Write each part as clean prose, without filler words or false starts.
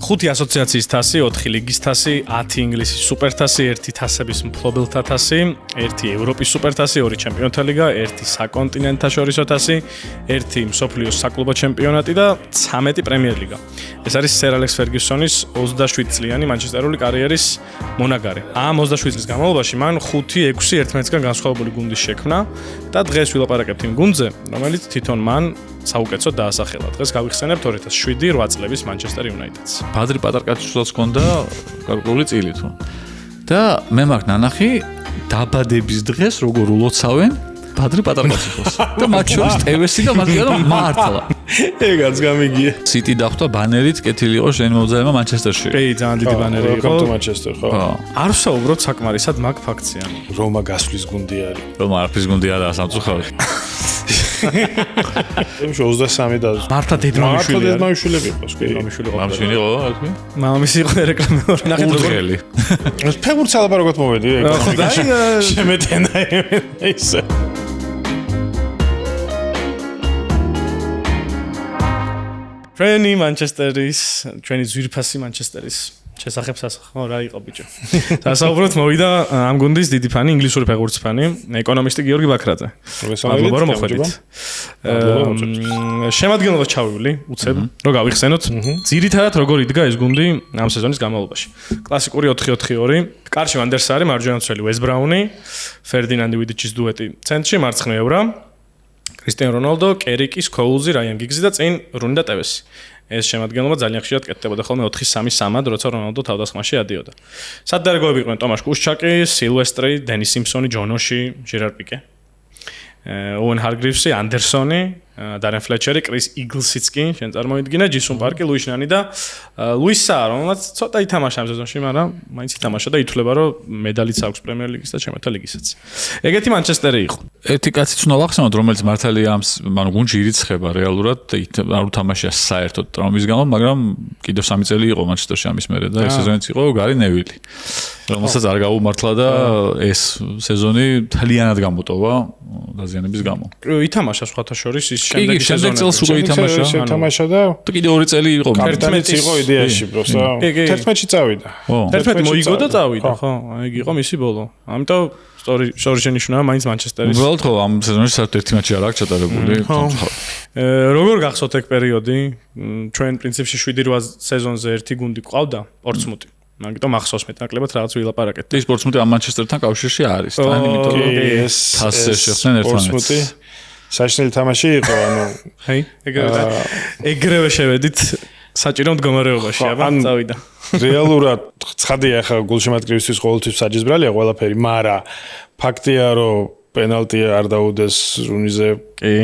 5 ასოციაციის თასი, 4 ლიგის თასი, 10 ინგლისის სუპერთასი, 1 თასების მფლობელთა თასი, 1 ევროპის სუპერთასი, 2 ჩემპიონთა ლიგა, 1 საკონტინენტთაშორისო თასი, 1 მსოფლიოს საკლუბო ჩემპიონატი და 13 პრემიერლიგა. ეს არის სერ ალექს ფერგიუსონის 27 წლიანი მანჩესტერული კარიერის მონაგარი. ამ 27 წლის განმავლობაში მან 5-6 ერთმანეთისგან განსხვავებული გუნდი შექმნა და დღეს ვილაპარაკებთ იმ გუნდზე, რომელიც თვითონ მან საუკეთესოდ დაასახელა. დღეს გავიხსენებთ 2007-8 წლების Manchester United-ს. ბადრი პატარკაციშვილს ჰქონდა გარკვეული წილი თუ. და მე მაქვს ნანახი დაბადების დღეს როგორ ულოცავენ ბადრი პატარკაციშვილს. და მათ შორის ტევესი და მაგია რომ მართლა. ეგაც გამიგია. City დახვდა ბანერით კეთილი იყო შენი მომზადება Manchester-ში. კი, ძალიან დიდი ბანერი იყო. Welcome to Manchester, ხო. არ ვსაუბრობ საკმარისად მაგ ფაქტზე. რომა გასვლის გუნდი არის. რომა არაფრის გუნდი არა სამწუხაროდ. იმში 23 და მართლა დედმამიშვილი. დედმამიშვილები იყოს, კი. დედმამიშვილი იყო. მამშვენი იყო, რა თქმა უნდა. მამამისი იყო რეკლამატორი. ნახეთ ურღელი. ეს ფეხბურთს ალაპარაკოთ მოვედი, ეგ. შემეტენა ისე. ჩვენი Manchester-ის, ჩვენი ძვირფასი Manchester-ის შესახებ ხო რა იყო ბიჭო. დასაუბროთ მოვიდა ამ გუნდის დიდი ფანი, ინგლისური ფეხბურთის ფანი, ეკონომისტი გიორგი ბაქრაძე. მადლობა რომ მოხვედით. შემადგენლობა ჩავივli, უცებ, რომ გავიხსენოთ, ძირითადად როგორ იდგა ეს გუნდი ამ სეზონის განმავლობაში. კლასიკური 4-4-2, კარში ვანდერსარი, მარჯვენა მცველი უეს ბრაუნი, ფერდინანდი ვიდიჩის დუეტი ცენტრში, მარცხნივ ევრა, კრისტიანო რონალდო, კერიკი, სკოულზი, რაიან გიგზი და წინ რუნი და ტევესი. ეს შემადგენლობა ძალიან ხშირად კეთდებოდა ხოლმე 4-3-3-ად, როცა რონალდო თავდასხმაში ადიოდა. სადარგოები იყვნენ ტომაშ კუშჩაკი, სილვესტრი, დენი სიმპსონი, ჯონოში, ჟერარ პიკე, ოუენ ჰარგრივსი, ანდერსონი, დარენ ფლეჩერი, კრის იგლსიც კი შენ წარმოიდგინე, ჯისუნ პარკი, ლუის ნანი და ლუის სა, რომელსაც ცოტა ითამაშა ამ სეზონში, მაგრამ მაინც ითამაშა და ითვლება, რომ медалიც აქვს პრემიერ ლიგის და ჩემპიონთა ლიგისაც. ეგეთი Manchester-ი იყო. ერთი კაციც უნდა ვახსენოთ, რომელიც მართალია ამ გუნდში ირიცხება რეალურად, არ უთამაშია საერთოდ ტრაუმის გამო, მაგრამ კიდევ 3 წელი იყო Manchester-ში ამის მერე და ეს სეზონიც იყო გარი ნევილი. რომელსაც არ გაუმართლა და ეს სეზონი თლიანად გამოტოვა დაზიანების გამო. ითამაშა სხვათა შორის ის შემდეგ წელს უკვე ითამაშა და კიდე 2 წელი იყო. კაპიტანიც იყო იდეაში პროსტა. 11-ში წავიდა. 11 მოიგო და წავიდა, ხო? ეგ იყო მისი ბოლო. ამიტომ სწორი შენიშვნაა მაინც Manchester-ის. უბრალოდ ხო ამ სეზონში საერთოდ ერთი მატჩი არ აქვს ჩატარებული. როგორ გახსოვთ ეგ პერიოდი? ჩვენ პრინციპში 7-8 სეზონზე ერთი გუნდი ყავდა, პორცმუთი. მაგიტომ ახსოვს მეტნაკლებად რაღაც ვილაპარაკეთ. ის პორცმუთი ამ Manchester-თან კავშირში არის. თან იმიტომ ეს თასზე შეხდნენ ერთმანეთს. საშინელი თამაში იყო, ანუ ჰეი, ეგრევე შევედით საჭირო მდგომარეობაში, აბა წავიდა. რეალურად ცხადია ხა გულშემატკივრისთვის ყოველთვის საჯიზბრალია ყველაფერი, მაგრამ ფაქტია რომ პენალტი არ დაუდეს რუნიზე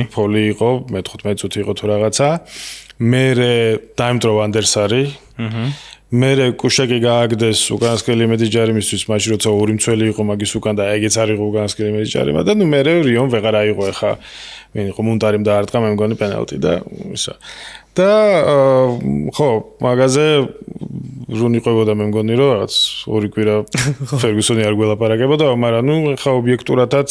ფოლი იყო, მე-15 წუთი იყო თუ რაღაცა. მე დაიმტრო ვანდერსარი. მე კუშაკი გააგდეს უკანასკნელი იმედი მისთვის მაშინ როცა ორი მცველი იყო მაგის უკან და ეგეც არ იყო უკანასკნელი იმედი და ნუ მე რიომ ვეღარ აიღო ხა ვინ იყო მუნტარიმ დაარტყა მე მგონი პენალტი და ისა და ხო მაგაზე რუნი ყვებოდა მე მგონი რომ რაღაც ორი კვირა ფერგუსონი არ გველაპარაკებოდა მაგრამ ნუ ხა ობიექტურადაც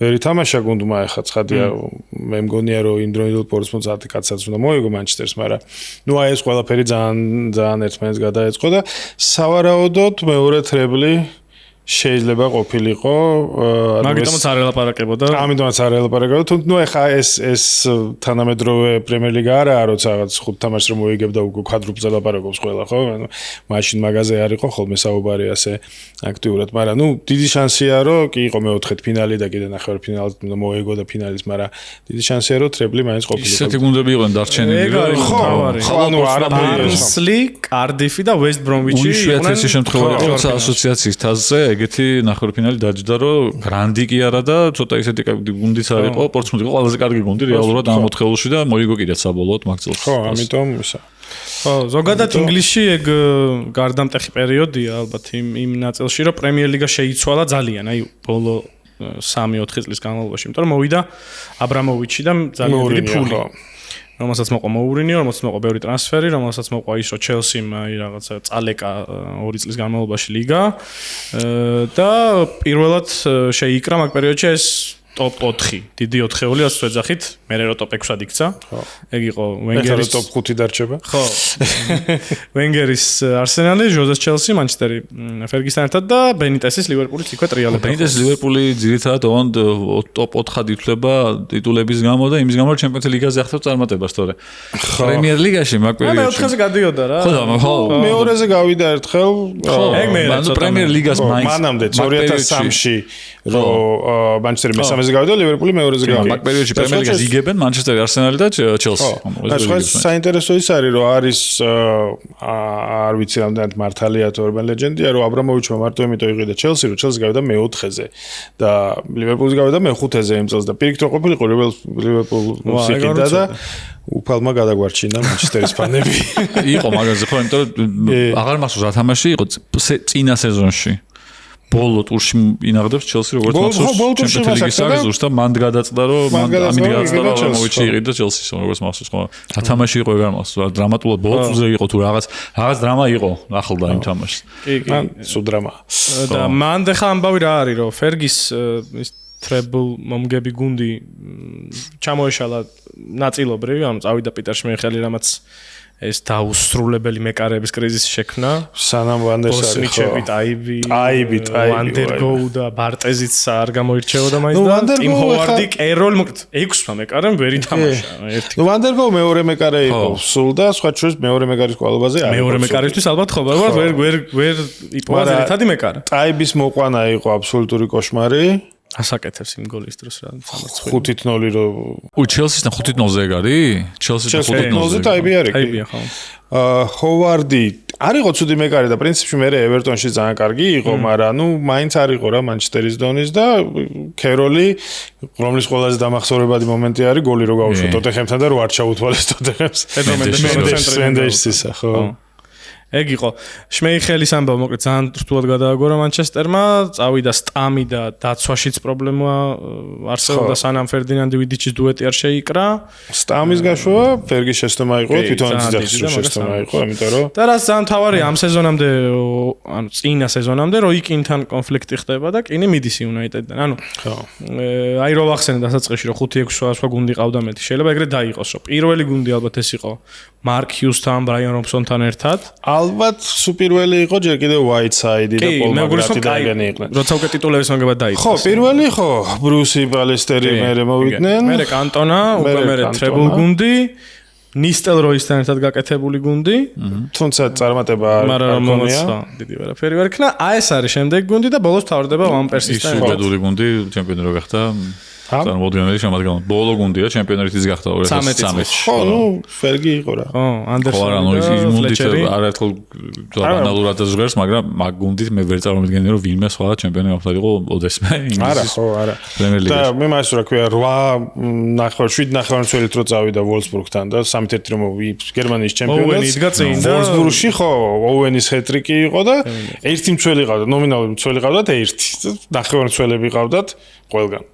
ვერ ითამაშა გუნდმა ხა ცხადია მე მგონია რომ ინდროინდელ პორცმუთს 10 კაცსაც უნდა მოიგო Manchester-ს მაგრამ ნუ აი ეს ყველაფერი ძალიან ერთმანეთს გადაეწყო და სავარაუდოდ მეორე თრებლი შეიძლება ყოფილიყო მაგიტომაც არ ელაპარაკებოდა ამიტომაც არ ელაპარაკებოდა ნუ ეხა ეს თანამედროვე პრემიერ ლიგა არაა როცა რაღაც 5 თამაშს რომ მოიგებ და უკვე კვადრუპლზე ლაპარაკობს ყველა ხო ანუ მაშინ მაგაზე არ იყო ხოლმე საუბარი ასე აქტიურად მაგრამ ნუ დიდი შანსია რომ კი იყო მე-4 ფინალი და კიდე ნახევარფინალით მოიგო და ფინალის მაგრამ დიდი შანსია რომ თრებლი მაინც ყოფილიყო ისეთი გუნდები იყვნენ დარჩენილი ხო ანუ არაფერი კარდიფი და ვესტ ბრომვიჩი იყვნენ შვეიცარიის შემთხვევაში როცა ასოციაციის თასზე ეგეთი ნახევარფინალი დაჯდა რომ გრანდი კი არა და ცოტა ისეთი გუნდიც არ იყო პორცმუთი იყო ყველაზე კარგი გუნდი რეალურად ამ 4-ში და მოიგო კიდეც საბოლოოდ მაგ წელს ხო ამიტომ ისა ხო ზოგადად ინგლისში ეგ გარდამტეხი პერიოდია ალბათ იმ ნაწილში რომ პრემიერ ლიგა შეიცვალა ძალიან აი ბოლო 3-4 წლის განმავლობაში იმიტომ რომ მოვიდა აბრამოვიჩი და ძალიან დიდი ფული რომელსაც მოყვა მოურინიო, რომელსაც მოყვა ბევრი ტრანსფერი, რომელსაც მოყვა ის რომ ჩელსიმ აი რაღაცა წალეკა 2 წლის განმავლობაში ლიგა და პირველად შეიკრა მაგ პერიოდში ეს ტოპ 4 დიდი 4-ეული ასე ვეძახით მერე რო ტოპ 6-ად იქცა. ეგ იყო ეხლა ვენგერის ტოპ 5 დარჩება. ხო. ვენგერის არსენალი, ჟოზეს ჩელსი, მანჩესტერი ფერგისთან ერთად და ბენიტესის ლივერპულიც იქვე ტრიალები. ბენიტესის ლივერპული ძირითადად ოღონდ ტოპ 4-ად ითვლება ტიტულების გამო და იმის გამო რომ ჩემპიონთა ლიგაზე ახდებს წარმატებას თორე. პრემიერ ლიგაში მაგ პერიოდში. მეოთხეზე გადიოდა რა. ხო, მეორეზე გავიდა ერთხელ. ეგ მე პრემიერ ლიგას მაინც მანამდე 2003-ში რომ მანჩესტერი მესამეზე გავიდა, ლივერპული მეორეზე გავიდა. მაგ პერიოდში პრემიერ ლიგას იგებენ მანჩესტერი, არსენალი და ჩელსი. სხვა საინტერესო ის არის რომ არის არ ვიცი რამდენად მართალია თუ urban legend-ია რომ აბრამოვიჩმა მარტო იმიტომ იყიდა ჩელსი რომ ჩელსი გავიდა მე-4-ზე და ლივერპული გავიდა მე-5-ზე იმ წელს და პირიქით რო ყოფილიყო ლივერპულს იყიდა და უფალმა გადაგვარჩინა მანჩესტერის ფანები. იყო მაგაზე ხო, იმიტომ რომ აღარ მახსოვს რა თამაში იყო წინა სეზონში. ბოლო ტურში ინაღდებს ჩელსი როგორც მახსოვს ჩემპიონთა ლიგის აღზ ზუსტად მან გადაწყდა რომ ამით გადაწყდა რომ მოვიჩი იყიდა ჩელსის როგორც მახსოვს ხო რა თამაში იყო ეგ არ მახსოვს დრამატულად ბოლო ტურზე იყო თუ რაღაც დრამა იყო ახლდა იმ თამაშს კი სულ დრამა და მან ხა ამბავი რა არის რომ ფერგის ის ტრებლ მომგები გუნდი ჩამოეშალა ნაწილობრივ ანუ წავიდა პიტერ შმეიხელი რამაც ეს დაუსრულებელი მეკარეების კრიზისი შექმნა. სანამ ვანდერსარი ხო. აიბი, ვანდერგო და ბარტეზიც არ გამოირჩეოდა მაინც და ტიმ ჰოვარდი, კეროლ, მოკლედ 6-მა მეკარემ ვერ ითამაშა ერთი. ვანდერგო მეორე მეკარე იყო სულ და სხვა შორის მეორე მეკარის კვალობაზე არ იყო. მეორე მეკარისთვის ალბათ ხო, ვერ იპოვა ერთადი მეკარე. აიბის მოყვანა იყო აბსოლუტური კოშმარი. ასაკეთებს იმ გოლის დროს რა 5-0 რო ჩელსისთან 5-0-ზე ეგ არის? ჩელსისთან 5-0-ზე აიბი არის. აიბია ხო. ჰოვარდი არ იყო ცუდი მეკარე და პრინციპში მე ევერტონში ძალიან კარგი იყო, მაგრამ ნუ მაინც არ იყო რა მანჩესტერის დონის და კეროლი რომლის ყველაზე დამახსოვრებადი მომენტი არის გოლი რო გაუშვა ტოტენჰემთან და რო არ ჩაუთვალეს ტოტენჰემს. მენდესის ხო. ეგ იყო შმეიხელის ამბავი მოკლედ ძალიან რთულად გადააგორა მანჩესტერმა წავიდა სტამი და დაცვაშიც პრობლემა არსებობდა სანამ ფერდინანდი ვიდიჩის დუეტი არ შეიკრა სტამის გაშვა ფერგის შეცდომა იყო თვითონ ძახის შეცდომა იყო ამიტომ რომ და რაც ძალიან თავარი ამ სეზონამდე ანუ წინა სეზონამდე რო იკინთან კონფლიქტი ხდება და კინი მიდის იუნაიტედთან ანუ აი რო ვახსენე დასაწყისში რომ 5-6 სხვა გუნდი ყავდა მეტი შეიძლება ეგრე დაიყოს რომ პირველი გუნდი ალბათ ეს იყო მარკ ჰიუსთან ბრაიან რომსონთან ერთად ალბათ სუპირველი იყო ჯერ კიდევ Whiteside და Paul McGrath დაიგენი იყვნენ. როცა უკვე ტიტულების მაგებად დაიწყეს. ხო, პირველი ხო, ბრუსი ბალესტერი მერე მოვიდნენ. მერე კანტონა, უკვე მერე ტრებლ გუნდი, ნისტელროისთან ერთად გაკეთებული გუნდი. თუმცა წარმატება არ ქონია. დიდი ვერაფერი ვერ იქნა. აი ეს არის შემდეგი გუნდი და ბოლოს თავდება Van Persie-სთან. უბედური გუნდი ჩემპიონი რო გახდა. წარმოუდგენელი შემადგენლობრივი ბოლო გუნდია ჩემპიონატის გახდა 2013-ში. ხო, ნუ ფერგი იყო რა. ხო, ანდერსონი. ხო, ანუ ის გუნდით არაერთხელ ბანალურად ჟღერს, მაგრამ მაგ გუნდით მე ვერ წარმოვიდგენია რომ ვინმე სხვა ჩემპიონი გახდაიყო ოდესმე ინგლისის. არა, ხო, არა. და მე მას რა ქვია 7 ნახევარმცველით რო წავიდა ვოლსბურგთან და 3-1 რომ გერმანიის ჩემპიონატს. ვოლსბურგში ხო, ოუენის ჰეტრიკი იყო და ერთი მცველი ყავდა, ნომინალური მცველი ყავდათ ერთი. ნახევარმცველები ყავდათ ყველგან.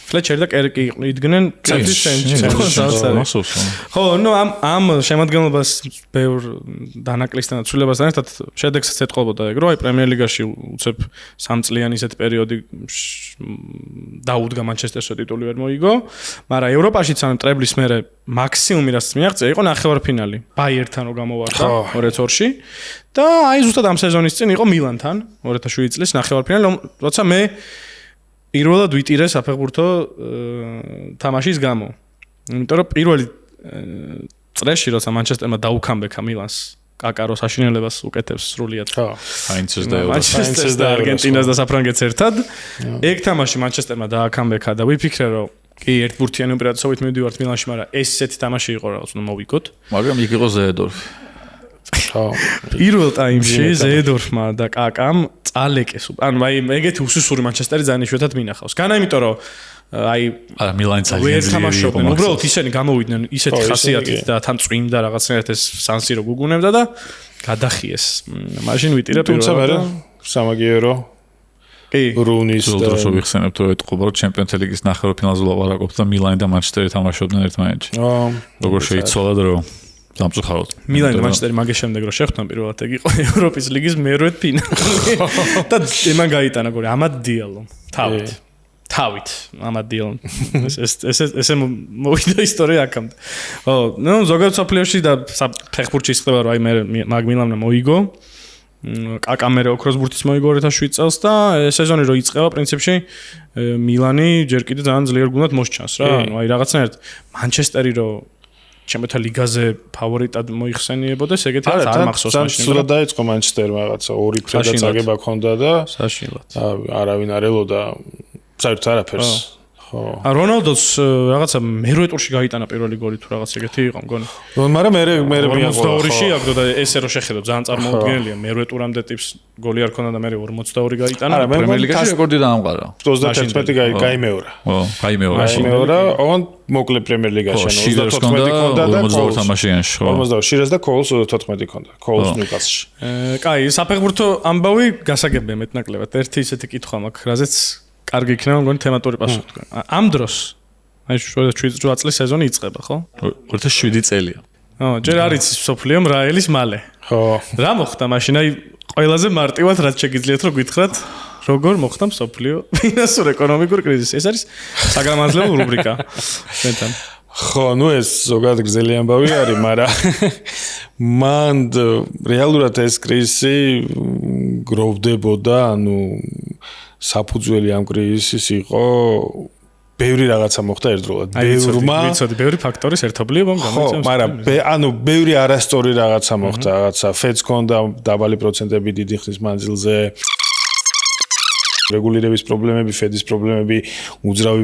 ფლეჩერი და კერკი იდგნენ ცენტრის ცენტრში. ხო, ნუ ამ შემადგენლობას ბევრ დანაკლისთან და ცვლილებასთან ერთად შედეგსაც ეთყობოდა ეგ, რომ აი პრემიერ ლიგაში უცებ 3 წლიანი ისეთი პერიოდი დაუდგა მანჩესტერს ტიტული ვერ მოიგო, მაგრამ ევროპაშიც ან ტრებლის მერე მაქსიმუმი რაც მიაღწია იყო ნახევარფინალი. ბაიერთან რო გამოვარდა 2-2-ში და აი ზუსტად ამ სეზონის წინ იყო მილანთან 2007 წლის ნახევარფინალი, როცა მე პირველად ვიტირე საფეხბურთო თამაშის გამო. იმიტომ რომ პირველი წრეში როცა მანჩესტერმა დაუქამბექა მილანს, კაკაროს აშინელებას უკეთებს სრულიად. ხო, მანჩესტერს და არგენტინას და საფრანგეთს ერთად. ეგ თამაში მანჩესტერმა დააქამბექა და ვიფიქრე რომ კი ერთბურთიანი უპირატესობით მივდივართ მილანში, მაგრამ ესეთი თამაში იყო რა, უნდა მოვიგოთ. მაგრამ იქ იყო ზეედორფი. ხო. პირველ ტაიმში ზეედორფმა და კაკამ წალეკეს. ანუ აი ეგეთი უსუსური მანჩესტერი ძალიან იშვიათად მინახავს. განა იმიტომ რომ აი მილანი ძალიან ძლიერი იყო. უბრალოდ ისინი გამოვიდნენ ისეთი ხასიათით და თან წვიმდა რაღაცნაირად ეს სანსირო გუგუნებდა და გადახიეს. მაშინ ვიტირე თუმცა მე სამაგიერო კი რუნის და დროშო ვიხსენებთ რომ ეთყობა რომ ჩემპიონთა ლიგის ნახევარფინალზე ლაპარაკობთ და მილანი და მანჩესტერი თამაშობდნენ ერთმანეთში. როგორ შეიცვალა დრო სამწუხაროდ. მილანი და მანჩესტერი მაგის შემდეგ რომ შეხვდნენ პირველად ეგ იყო ევროპის ლიგის მერვე ფინალი. და იმან გაიტანა გოლი ამად დიალო. თავით ამადიონ ესე მოვიდა ისტორია აქამდე. ხო, ნუ ზოგადად სოფლიოში და ფეხბურთში ისწრება რომ აი მე მაგ მილანმა მოიგო. კაკა მერე ოქროს ბურთის მოიგო 2007 წელს და სეზონი რო იწყება პრინციპში მილანი ჯერ კიდე ძალიან ძლიერ გუნდად მოსჩანს რა. ანუ აი რაღაცნაირად მანჩესტერი რო ჩემთა ლიგაზე ფავორიტად მოიხსენიებოდეს, ეგეთი არ მახსოვს მაშინ. სულ დაიწყო მანჩესტერმა რაღაცა ორი ფრედა წაგება ქონდა და საშინლად. არავინ არ ელოდა საერთოდ არაფერს. ხო. რონალდოს რაღაცა მერვე ტურში გაიტანა პირველი გოლი თუ რაღაც ეგეთი იყო მგონი. მაგრამ მე 42-ში აგდო და ესე რო შეხედო ძალიან წარმოუდგენელია. მერვე ტურამდე ტიპს გოლი არ ქონდა და მე 42 გაიტანა. პრემიერ ლიგაში რეკორდი დაამყარა. 31 გაიმეორა. ხო, გაიმეორა. ოღონ მოკლე პრემიერ ლიგაში 34 ქონდა და 42 თამაშიანში, ხო. 42 შირეს და კოულს 14 ქონდა. კოულს ნიუკასლში. კაი, საფეხბურთო ამბავი გასაგებია მეტნაკლებად. ერთი ისეთი კითხვა მაქვს, რაზეც კარგი იქნება მგონი თემატური პასუხი თქვენ. ამ დროს აი 7 წლის სეზონი იწყება, ხო? 2007 წელია. ჯერ არ იცის სოფლიო რაელის მალე. ხო. რა მოხდა მაშინ? აი ყველაზე მარტივად რაც შეგიძლიათ რომ გითხრათ, როგორ მოხდა სოფლიო ფინანსურ-ეკონომიკური კრიზისი. ეს არის საგამაძლეო რუბრიკა. ჩვენთან. ხო, ნუ ეს ზოგადად გრძელი ამბავი არის, მაგრამ მან რეალურად ეს კრიზისი გროვდებოდა, ანუ საფუძველი ამ კრიზისის იყო ბევრი რაღაცა მოხდა ერთდროულად. ვიცოდი, ბევრი ფაქტორის ერთობლიობა გამოიწვევს. ხო, მაგრამ ანუ ბევრი არასწორი რაღაცა მოხდა, რაღაცა ფედს ქონდა დაბალი პროცენტები დიდი ხნის მანძილზე. რეგულირების პრობლემები, ფედის პრობლემები, უძრავი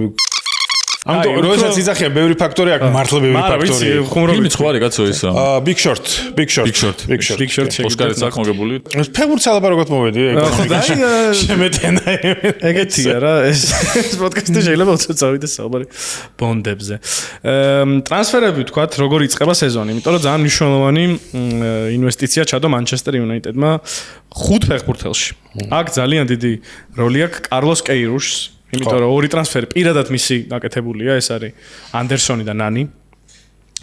ამიტომ როდესაც იძახია ბევრი ფაქტორი აქვს, მართლა ბევრი ფაქტორი. ფილმი ხვარი კაცო ისა. Big Short. ოსკარიც აქვს მოგებული. ფეხბურთს ალაპარაკოთ მოვედი. შემეტენა. ეგეთია რა, ეს პოდკასტი შეიძლება უცებ წავიდეს საუბარი ბონდებზე. ტრანსფერები ვთქვათ, როგორ იწყება სეზონი, იმიტომ რომ ძალიან მნიშვნელოვანი ინვესტიცია ჩადო მანჩესტერ იუნაიტედმა 5 ფეხბურთელში. აქ ძალიან დიდი როლი აქვს კარლოს კეირუშს. იმიტომ რომ ორი ტრანსფერი პირადად მისი გაკეთებულია, ეს არის ანდერსონი და ნანი.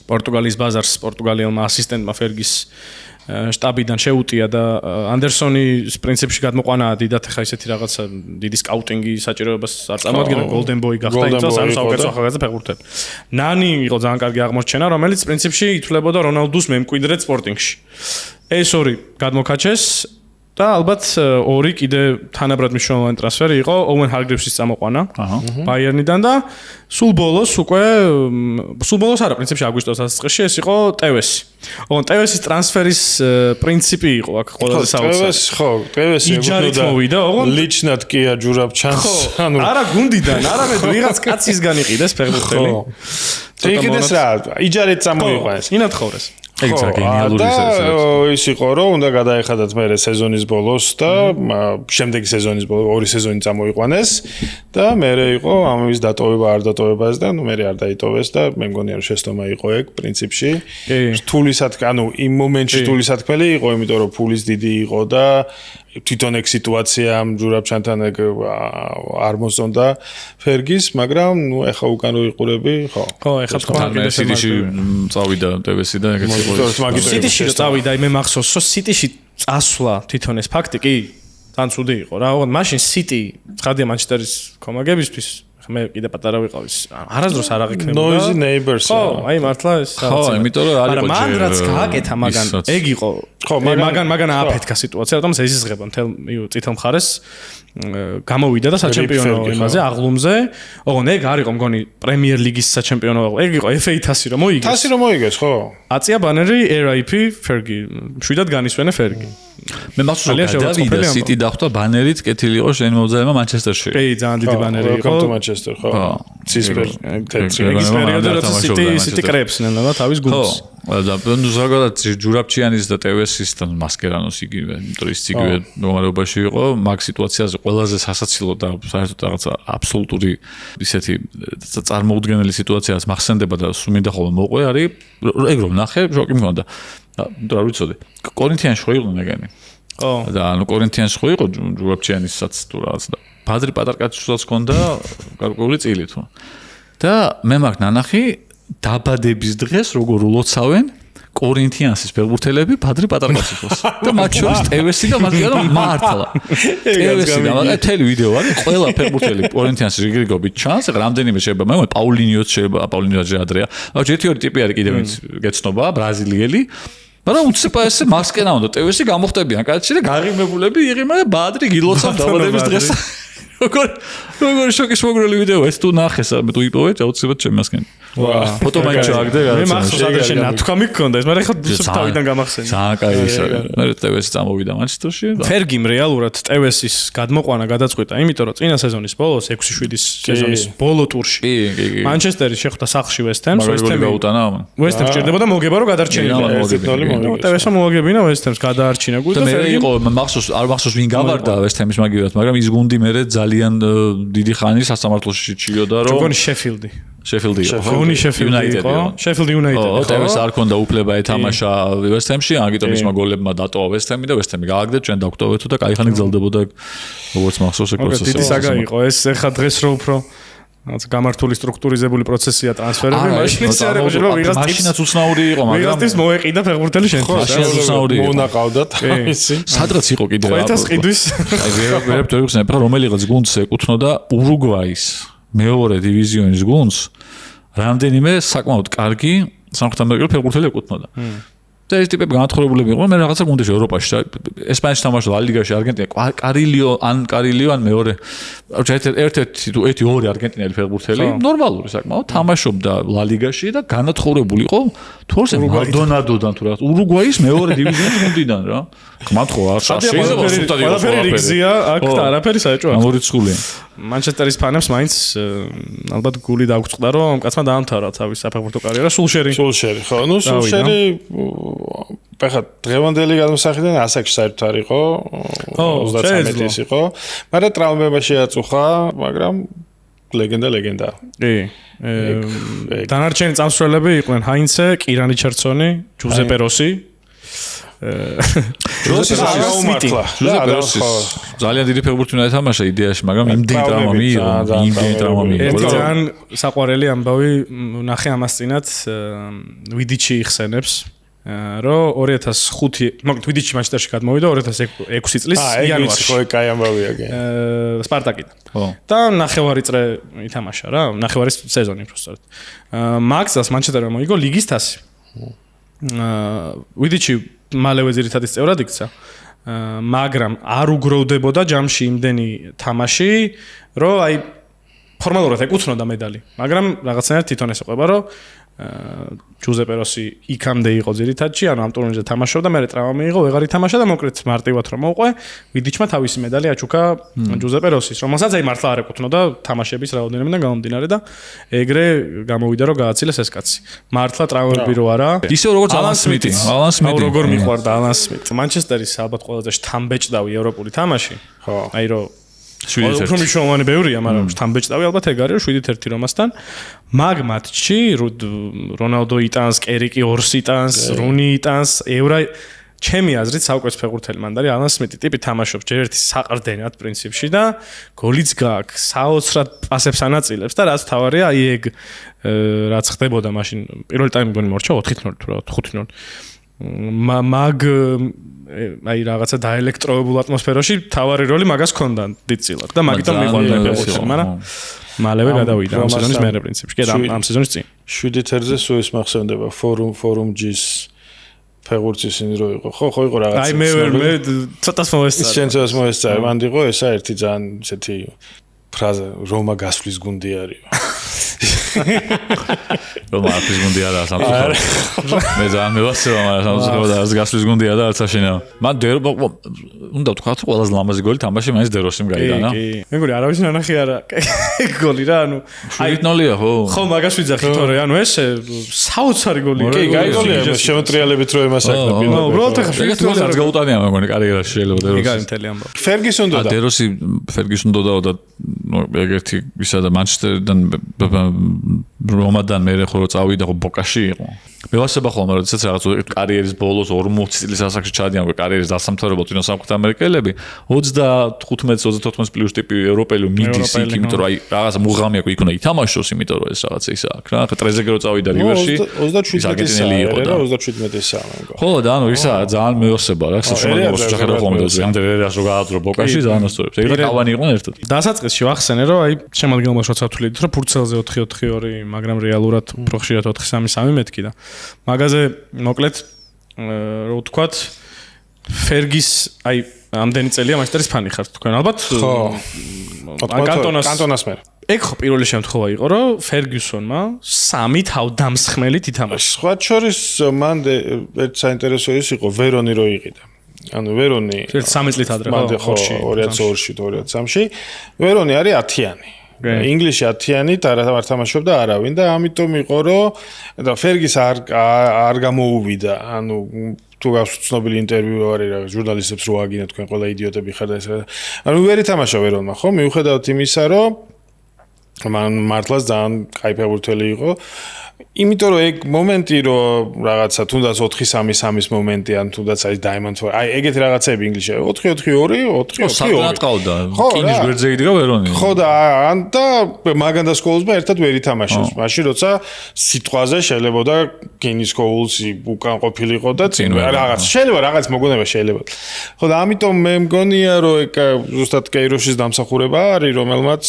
პორტუგალიის ბაზარს პორტუგალიელმა ასისტენტმა ფერგის შტაბიდან შეუტია და ანდერსონის პრინციპში გადმოყვანა დიდად ხა ისეთი რაღაცა დიდი სკაუტინგი საჭიროებას არ წარმოადგენდა გოლდენ ბოი გახდა იმ წელს ამ საუკეთესო ახალგაზრდა ფეხბურთელი. ნანი იყო ძალიან კარგი აღმოჩენა, რომელიც პრინციპში ითვლებოდა რონალდუს მემკვიდრედ სპორტინგში. ეს ორი გადმოქაჩეს და ალბათ ორი კიდე თანაბრად მნიშვნელოვანი ტრანსფერი იყო ოუენ ჰარგრივსის წამოყვანა ბაიერნიდან და სულ ბოლოს არა პრინციპში აგვისტოს დასაწყისში ეს იყო ტევესი. ოღონ ტევესის ტრანსფერის პრინციპი იყო აქ ყველაზე საოცარი. ხო, ტევესი მოვიდა, ოღონ ლიჩნად კია ჯურაბჩანს. ანუ არა გუნდიდან, არამედ ვიღაც კაცისგან იყიდეს ფეხბურთელი. იქნეს რა, იჯარით წამოიყვანეს. ინათხოვრეს. ეგეც რა გენიალური ის იყო რომ უნდა გადაეხადათ მე სეზონის ბოლოს და შემდეგი სეზონის ბოლოს ორი სეზონი წამოიყვანეს და მე იყო ამის დატოვება არ დატოვებას და ნუ მე არ დაიტოვეს და მე მგონია რომ შეცდომა იყო ეგ პრინციპში ანუ იმ მომენტში თულისათქმელი იყო იმიტომ რომ ფულის დიდი იყო და თვითონ ეგ სიტუაცია ამ ჯურაბჩანთან ეგ არ მოსწონდა ფერგის, მაგრამ ნუ ეხა უკან რო იყურები, ხო. ხო, ეხა თქვა კიდე სიტიში წავიდა ტევესი და ეგეც იყო. სიტიში რო წავიდა, მე მახსოვს, რომ სიტიში წასვლა თვითონ ეს ფაქტი კი ძალიან ცუდი იყო რა. ოღონდ მაშინ სიტი ცხადია მანჩესტერის კომაგებისთვის მე კიდე პატარა ვიყავის. არასდროს არ აღიქნებოდა. Noisy neighbors. ხო, აი მართლა ეს ხო, იმიტომ რომ არ იყო ჯერ. მაგრამ რაც გააკეთა მაგან, ეგ იყო. ხო, მაგან აფეთქა სიტუაცია, რატომ ეზიზღება მთელ წითელ მხარეს გამოვიდა და საჩემპიონო იმაზე აღლუმზე. ოღონ ეგ არ იყო მგონი პრემიერ ლიგის საჩემპიონო, ეგ იყო FA თასი რომ მოიგეს. თასი რომ მოიგეს, ხო. აწია ბანერი RIP Fergie. შვიდად განისვენე Fergie. მე მახსოვს რომ დავიდა City დახვდა ბანერით კეთილი იყო შენ მოძაება მანჩესტერში. კი, ძალიან დიდი ბანერი იყო. Welcome to Manchester, ხო. ცისფერ ეგის პერიოდში როცა City კრეფს ნელა თავის გუნდს. და ნუ ზოგადად ჯურაბჩიანის და ტევესის და მასკერანოს იგივე, იმიტომ ის იგივე მდგომარეობაში იყო, მაგ სიტუაციაზე ყველაზე სასაცილო და საერთოდ რაღაცა აბსოლუტური ისეთი წარმოუდგენელი სიტუაციაც მახსენდება და სულ მინდა ხოლმე მოყვე არის ეგ რომ ნახე შოკი მქონდა. და რა ვიცოდი, კორინთიანში ხო იყვნენ ეგენი. ხო. და ანუ კორინთიანში ხო იყო ჯურაბჩიანისაც თუ რაღაც და ბადრი პატარკაცსაც ჰქონდა გარკვეული წილი თუ. და მე მაგ ნანახი დაბადების დღეს როგორ ულოცავენ კორინთიანსის ფეხბურთელები ბადრი პატარ კაცი ხოს. და მათ შორის ტევესი და მაგალითად მართლა. ტევესი და მთელი ვიდეო არის ყველა ფეხბურთელი კორინთიანსის რიგრიგობით ჩანს, რამდენიმე შეიძლება, მაგრამ პაულინიოც შეიძლება, პაულინიოც ადრეა. ერთი ტიპი არის კიდევ ვინც გეცნობა, ბრაზილიელი. მაგრამ უცებ ესე მასკენა უნდა ტევესი გამოხტებიან კაცი და გაღიმებულები იღიმა და ბადრი გილოცავ დაბადების დღეს. როგორ შოკის მოგრელი ვიდეო ეს თუ ნახეს მე თუ იპოვე აუცილებლად შემასკენ. ფოტო მაინც ჩააგდე მე მახსოვს ადრე ნათქვამი გქონდა ეს მაგრამ ხა თავიდან გამახსენე. ძალიან კაი ის არის. მე ტევესი წამოვიდა მანჩესტერში. ფერგიმ რეალურად ტევესის გადმოყვანა გადაწყვიტა, იმიტომ რომ წინა სეზონის ბოლოს 6-7 სეზონის ბოლო ტურში მანჩესტერი შეხვდა სახლში ვესტჰემს, ვესტჰემი გაუტანა ამან. ვესტჰემს ჭირდებოდა მოგება რომ გადარჩენილიყო. ტევესმა მოაგებინა ვესტჰემს გადაარჩინა გული და მე იყო მახსოვს არ მახსოვს ვინ გავარდა ვესტჰემის მაგივრად, მაგრამ ის გუნდი მე ძალიან დიდი ხანი სასამართლოში ჩიოდა რომ გონი შეფილდი იყო. გონი შეფილდი იყო. შეფილდი იუნაიტედი. ტევეს არ ქონდა უფლება ეთამაშა ვესტჰემში, ამიტომ ისმა გოლებმა დატოვა ვესტჰემი და ვესტჰემი გააგდეთ, ჩვენ დავგვტოვეთო და კაი ხანი გრძელდებოდა როგორც მახსოვს ეს პროცესი. დიდი საგა იყო ეს ეხა დღეს რო უფრო რაც გამართული სტრუქტურიზებული პროცესია ტრანსფერები, მაშინ ის არ შეიძლება ვიღაც მაშინაც უცნაური იყო, მაგრამ ვიღაც ის მოეყიდა ფეხბურთელი შენთვის. მაშინაც უცნაური იყო. მონაყავდათ ისი. სადღაც იყო კიდევ. ყველას ყიდვის. აი ვერაფერი ვიხსენებ, რომ რომელიღაც გუნდს ეკუთვნოდა ურუგვაის მეორე დივიზიონის გუნდს, რამდენიმე საკმაოდ კარგი სამხრეთ ამერიკელი ფეხბურთელი ეკუთვნოდა. და ეს ტიპები განათხოვებულები იყვნენ, მე რაღაცა გუნდში ევროპაში, ესპანეთში თამაშობდა ლა ლიგაში არგენტინა, კარილიო ან მეორე, ერთ-ერთი თუ ერთი-ორი არგენტინელი ფეხბურთელი, ნორმალური საკმაოდ თამაშობდა ლა ლიგაში და განათხოვებული იყო თორსე მალდონადოდან თუ რაღაც ურუგვაის მეორე დივიზიონის გუნდიდან რა. გმადხოა, შეიძლება სულტად იყოს ყველაფერია, აქ არაფერი საერთოდ. ამორიცხულია. მანჩესტერის ფანებს მაინც ალბათ გული დაგვწყდა რომ კაცმა დაამთავრა თავის საფეხბურთო კარიერა სულშერი, ხო, ნუ სულშერი ფეხა დღევანდელი გადმოსახედიდან ასაკში საერთოდ არ იყო 33 ის იყო, მაგრამ ტრაუმება შეაწუხა, მაგრამ ლეგენდა. კი. დანარჩენი წამსვლელები იყვნენ ჰაინცე, კირანი ჩერცონი, ჯუზეპე როსი. ჯოსის აღმართლა. ძალიან დიდი ფეხბურთი უნდა ეთამაშა იდეაში, მაგრამ იმდენი ტრაუმა მიიღო. ძალიან საყვარელი ამბავი ნახე ამას წინათ ვიდიჩი იხსენებს. რომ 2005 მოკლედ ვიდიჩი მანჩესტერში გადმოვიდა 2006 წლის იანვარში. ხო, კაი ამბავია კი. სპარტაკიდან. და ნახევარი წრე ითამაშა რა, ნახევარი სეზონი უბრალოდ. მაგზას მანჩესტერმა მოიგო ლიგის თასი. ვიდიჩი მალევე ძირითადის წევრად იქცა. მაგრამ არ უგროვდებოდა ჯამში იმდენი თამაში, რომ აი ფორმალურად ეკუთვნოდა медаლი. მაგრამ რაღაცნაირად თვითონ ეს ეყვება, რომ ჯუზეპე როსი იქამდე იყო ძირითადში, ანუ ამ ტურნირზე თამაშობდა, მერე ტრავმა მიიღო, ვეღარ ითამაშა და მოკლედ მარტივად რომ მოუყვე, ვიდიჩმა თავისი медаლი აჩუქა ჯუზეპე როსის, რომელსაც აი მართლა არ ეკუთვნოდა თამაშების რაოდენობიდან გამომდინარე და ეგრე გამოვიდა რომ გააცილეს ეს კაცი. მართლა ტრავმები რო არა. ისე როგორც ალან სმიტი. აუ როგორ მიყვარდა ალან სმიტი. მანჩესტერის ალბათ ყველაზე შთამბეჭდავი ევროპული თამაში. ხო. აი რომ 7-1. უფრო მნიშვნელოვანი ბევრია, მაგრამ შთამბეჭდავი ალბათ ეგ არის 7-1 რომასთან. მაგ მატჩში რონალდო იტანს, კერიკი ორს იტანს, რუნი იტანს, ევრა ჩემი აზრით საუკეთესო ფეხბურთელი მანდ არის ალან სმიტი ტიპი თამაშობს ჯერ ერთი საყრდენად პრინციპში და გოლიც გააქვს, საოცრად პასებს ანაწილებს და რაც თავარია, აი ეგ რაც ხდებოდა მაშინ პირველი ტაიმი გონი მორჩა 4-0 თუ რა 5-0. მაგ აი რაღაცა დაელექტროებულ ატმოსფეროში თავარი როლი მაგას ჰქონდა დიდწილად და მაგიტომ მიყვარდა ფეხბურთი, მაგრამ მალევე გადავიდა ამ სეზონის მერე პრინციპში, კი ამ სეზონის წინ. 7-1-ზე სულ ის მახსენდება ფორუმ ჯის ფეხბურთის ისინი რო იყო. ხო იყო რაღაცა. აი მე ცოტას მოესწარი. ისენცოს მოესწარი. მანდ იყო ესა ერთი ძალიან ესეთი ფრაზა რომა გასვლის გუნდი არის. რომა გასვლის გუნდი არა სამწუხაროდ. მე ძალიან მევასწრება, მაგრამ სამწუხაროდ არის გასვლის გუნდი არა არც აშენა. მან უნდა ვთქვათ, ყველაზე ლამაზი გოლი თამაში მაინც დეროსიმ გაიტანა. კი. მეგონი არავის ნანახი არა. გოლი რა, ანუ აი 7-0-ია ხო? ხო, მაგას ვიძახი თორე, ანუ ეს საოცარი გოლია. კი, კაი გოლია, შემოტრიალებით რო ემასაკნა პირველ. უბრალოდ ახლა ეგეთ გოლი არ გაუტანია მეგონი კარიერაში შეიძლება დეროსი. ეგ არის მთელი ამბავი. ფერგისონ დოდა. დეროსი ფერგისონ დოდა და ეგეთი ისა და მანჩესტერიდან რომადან მე ხო წავიდა ხო ბოკაში იყო. მე ვასება ხოლმე, როდესაც რაღაც კარიერის ბოლოს 40 წლის ასაკში ჩადიან კარიერის დასამთავრებლად ვინო სამხრეთ ამერიკელები 35-34 პლუს ტიპი ევროპელი მიდის იქ, იმიტომ რომ აი რაღაც მუღამი აქვს იქ უნდა ითამაშოს, იმიტომ რომ ეს რაღაცა ისა აქვს რა. ტრეზეგე რო წავიდა რივერში 27-ი იყო და 27-ისა მეგო. ხო და ანუ ისა ძალიან მეოსება რა, შეშმარებულს შეხედა ხოლმე და ანდერერას რო გააძრო ბოკაში ძალიან ასწორებს. ეგ და კავანი იყვნენ ერთად. დასაწყისში ვახსენე რომ აი შემოადგენლობაში როცა ვთვლით რომ ფურცელზე 4-4-2, მაგრამ რეალურად უფრო ხშირად 4-3-3 მეთქი და მაგაზე მოკლედ რო ვთქვათ ფერგის აი ამდენი წელია მანჩესტერის ფანი ხართ თქვენ ალბათ ხო კანტონას მე ეგ ხო პირველი შემთხვევა იყო რომ ფერგიუსონმა 3 თავდამსხმელით ითამაშა სხვა შორის მან ერთ საინტერესო ის იყო ვერონი რო იყიდა ანუ ვერონი 3 წლით ადრე ხო 2002-ში 2003-ში ვერონი არის 10-იანი ინგლისში 10-იანით არ თამაშობდა არავინ და ამიტომ იყო რომ და ფერგის არ გამოუვიდა ანუ თუ გავს ცნობილი ინტერვიუ არის რა ჟურნალისტებს რო აგინა თქვენ ყველა იდიოტები ხარ და ეს ანუ ვერ ითამაშა ვერონმა ხო მიუხედავად იმისა რომ მან მართლაც ძალიან კაი ფეხბურთელი იყო იმიტომ რომ ეგ მომენტი რომ რაღაცა თუნდაც 4-3-3-ის მომენტი ან თუნდაც აი დაიმონდ აი ეგეთი რაღაცები ინგლისში 4-4-2 4-4-2 საფრთხად ყავდა კინის გვერდზე იდგა ვერონი ხო და ან და მაგანდა სკოლსმა ერთად ვერ ითამაშეს მაშინ როცა სიტყვაზე შეიძლება კინის სკოლსი უკან ყოფილიყო და წინ რაღაც შეიძლება რაღაც მოგონება შეიძლება ხო და ამიტომ მე მგონია რომ ეგ ზუსტად კეიროშის დამსახურება არის რომელმაც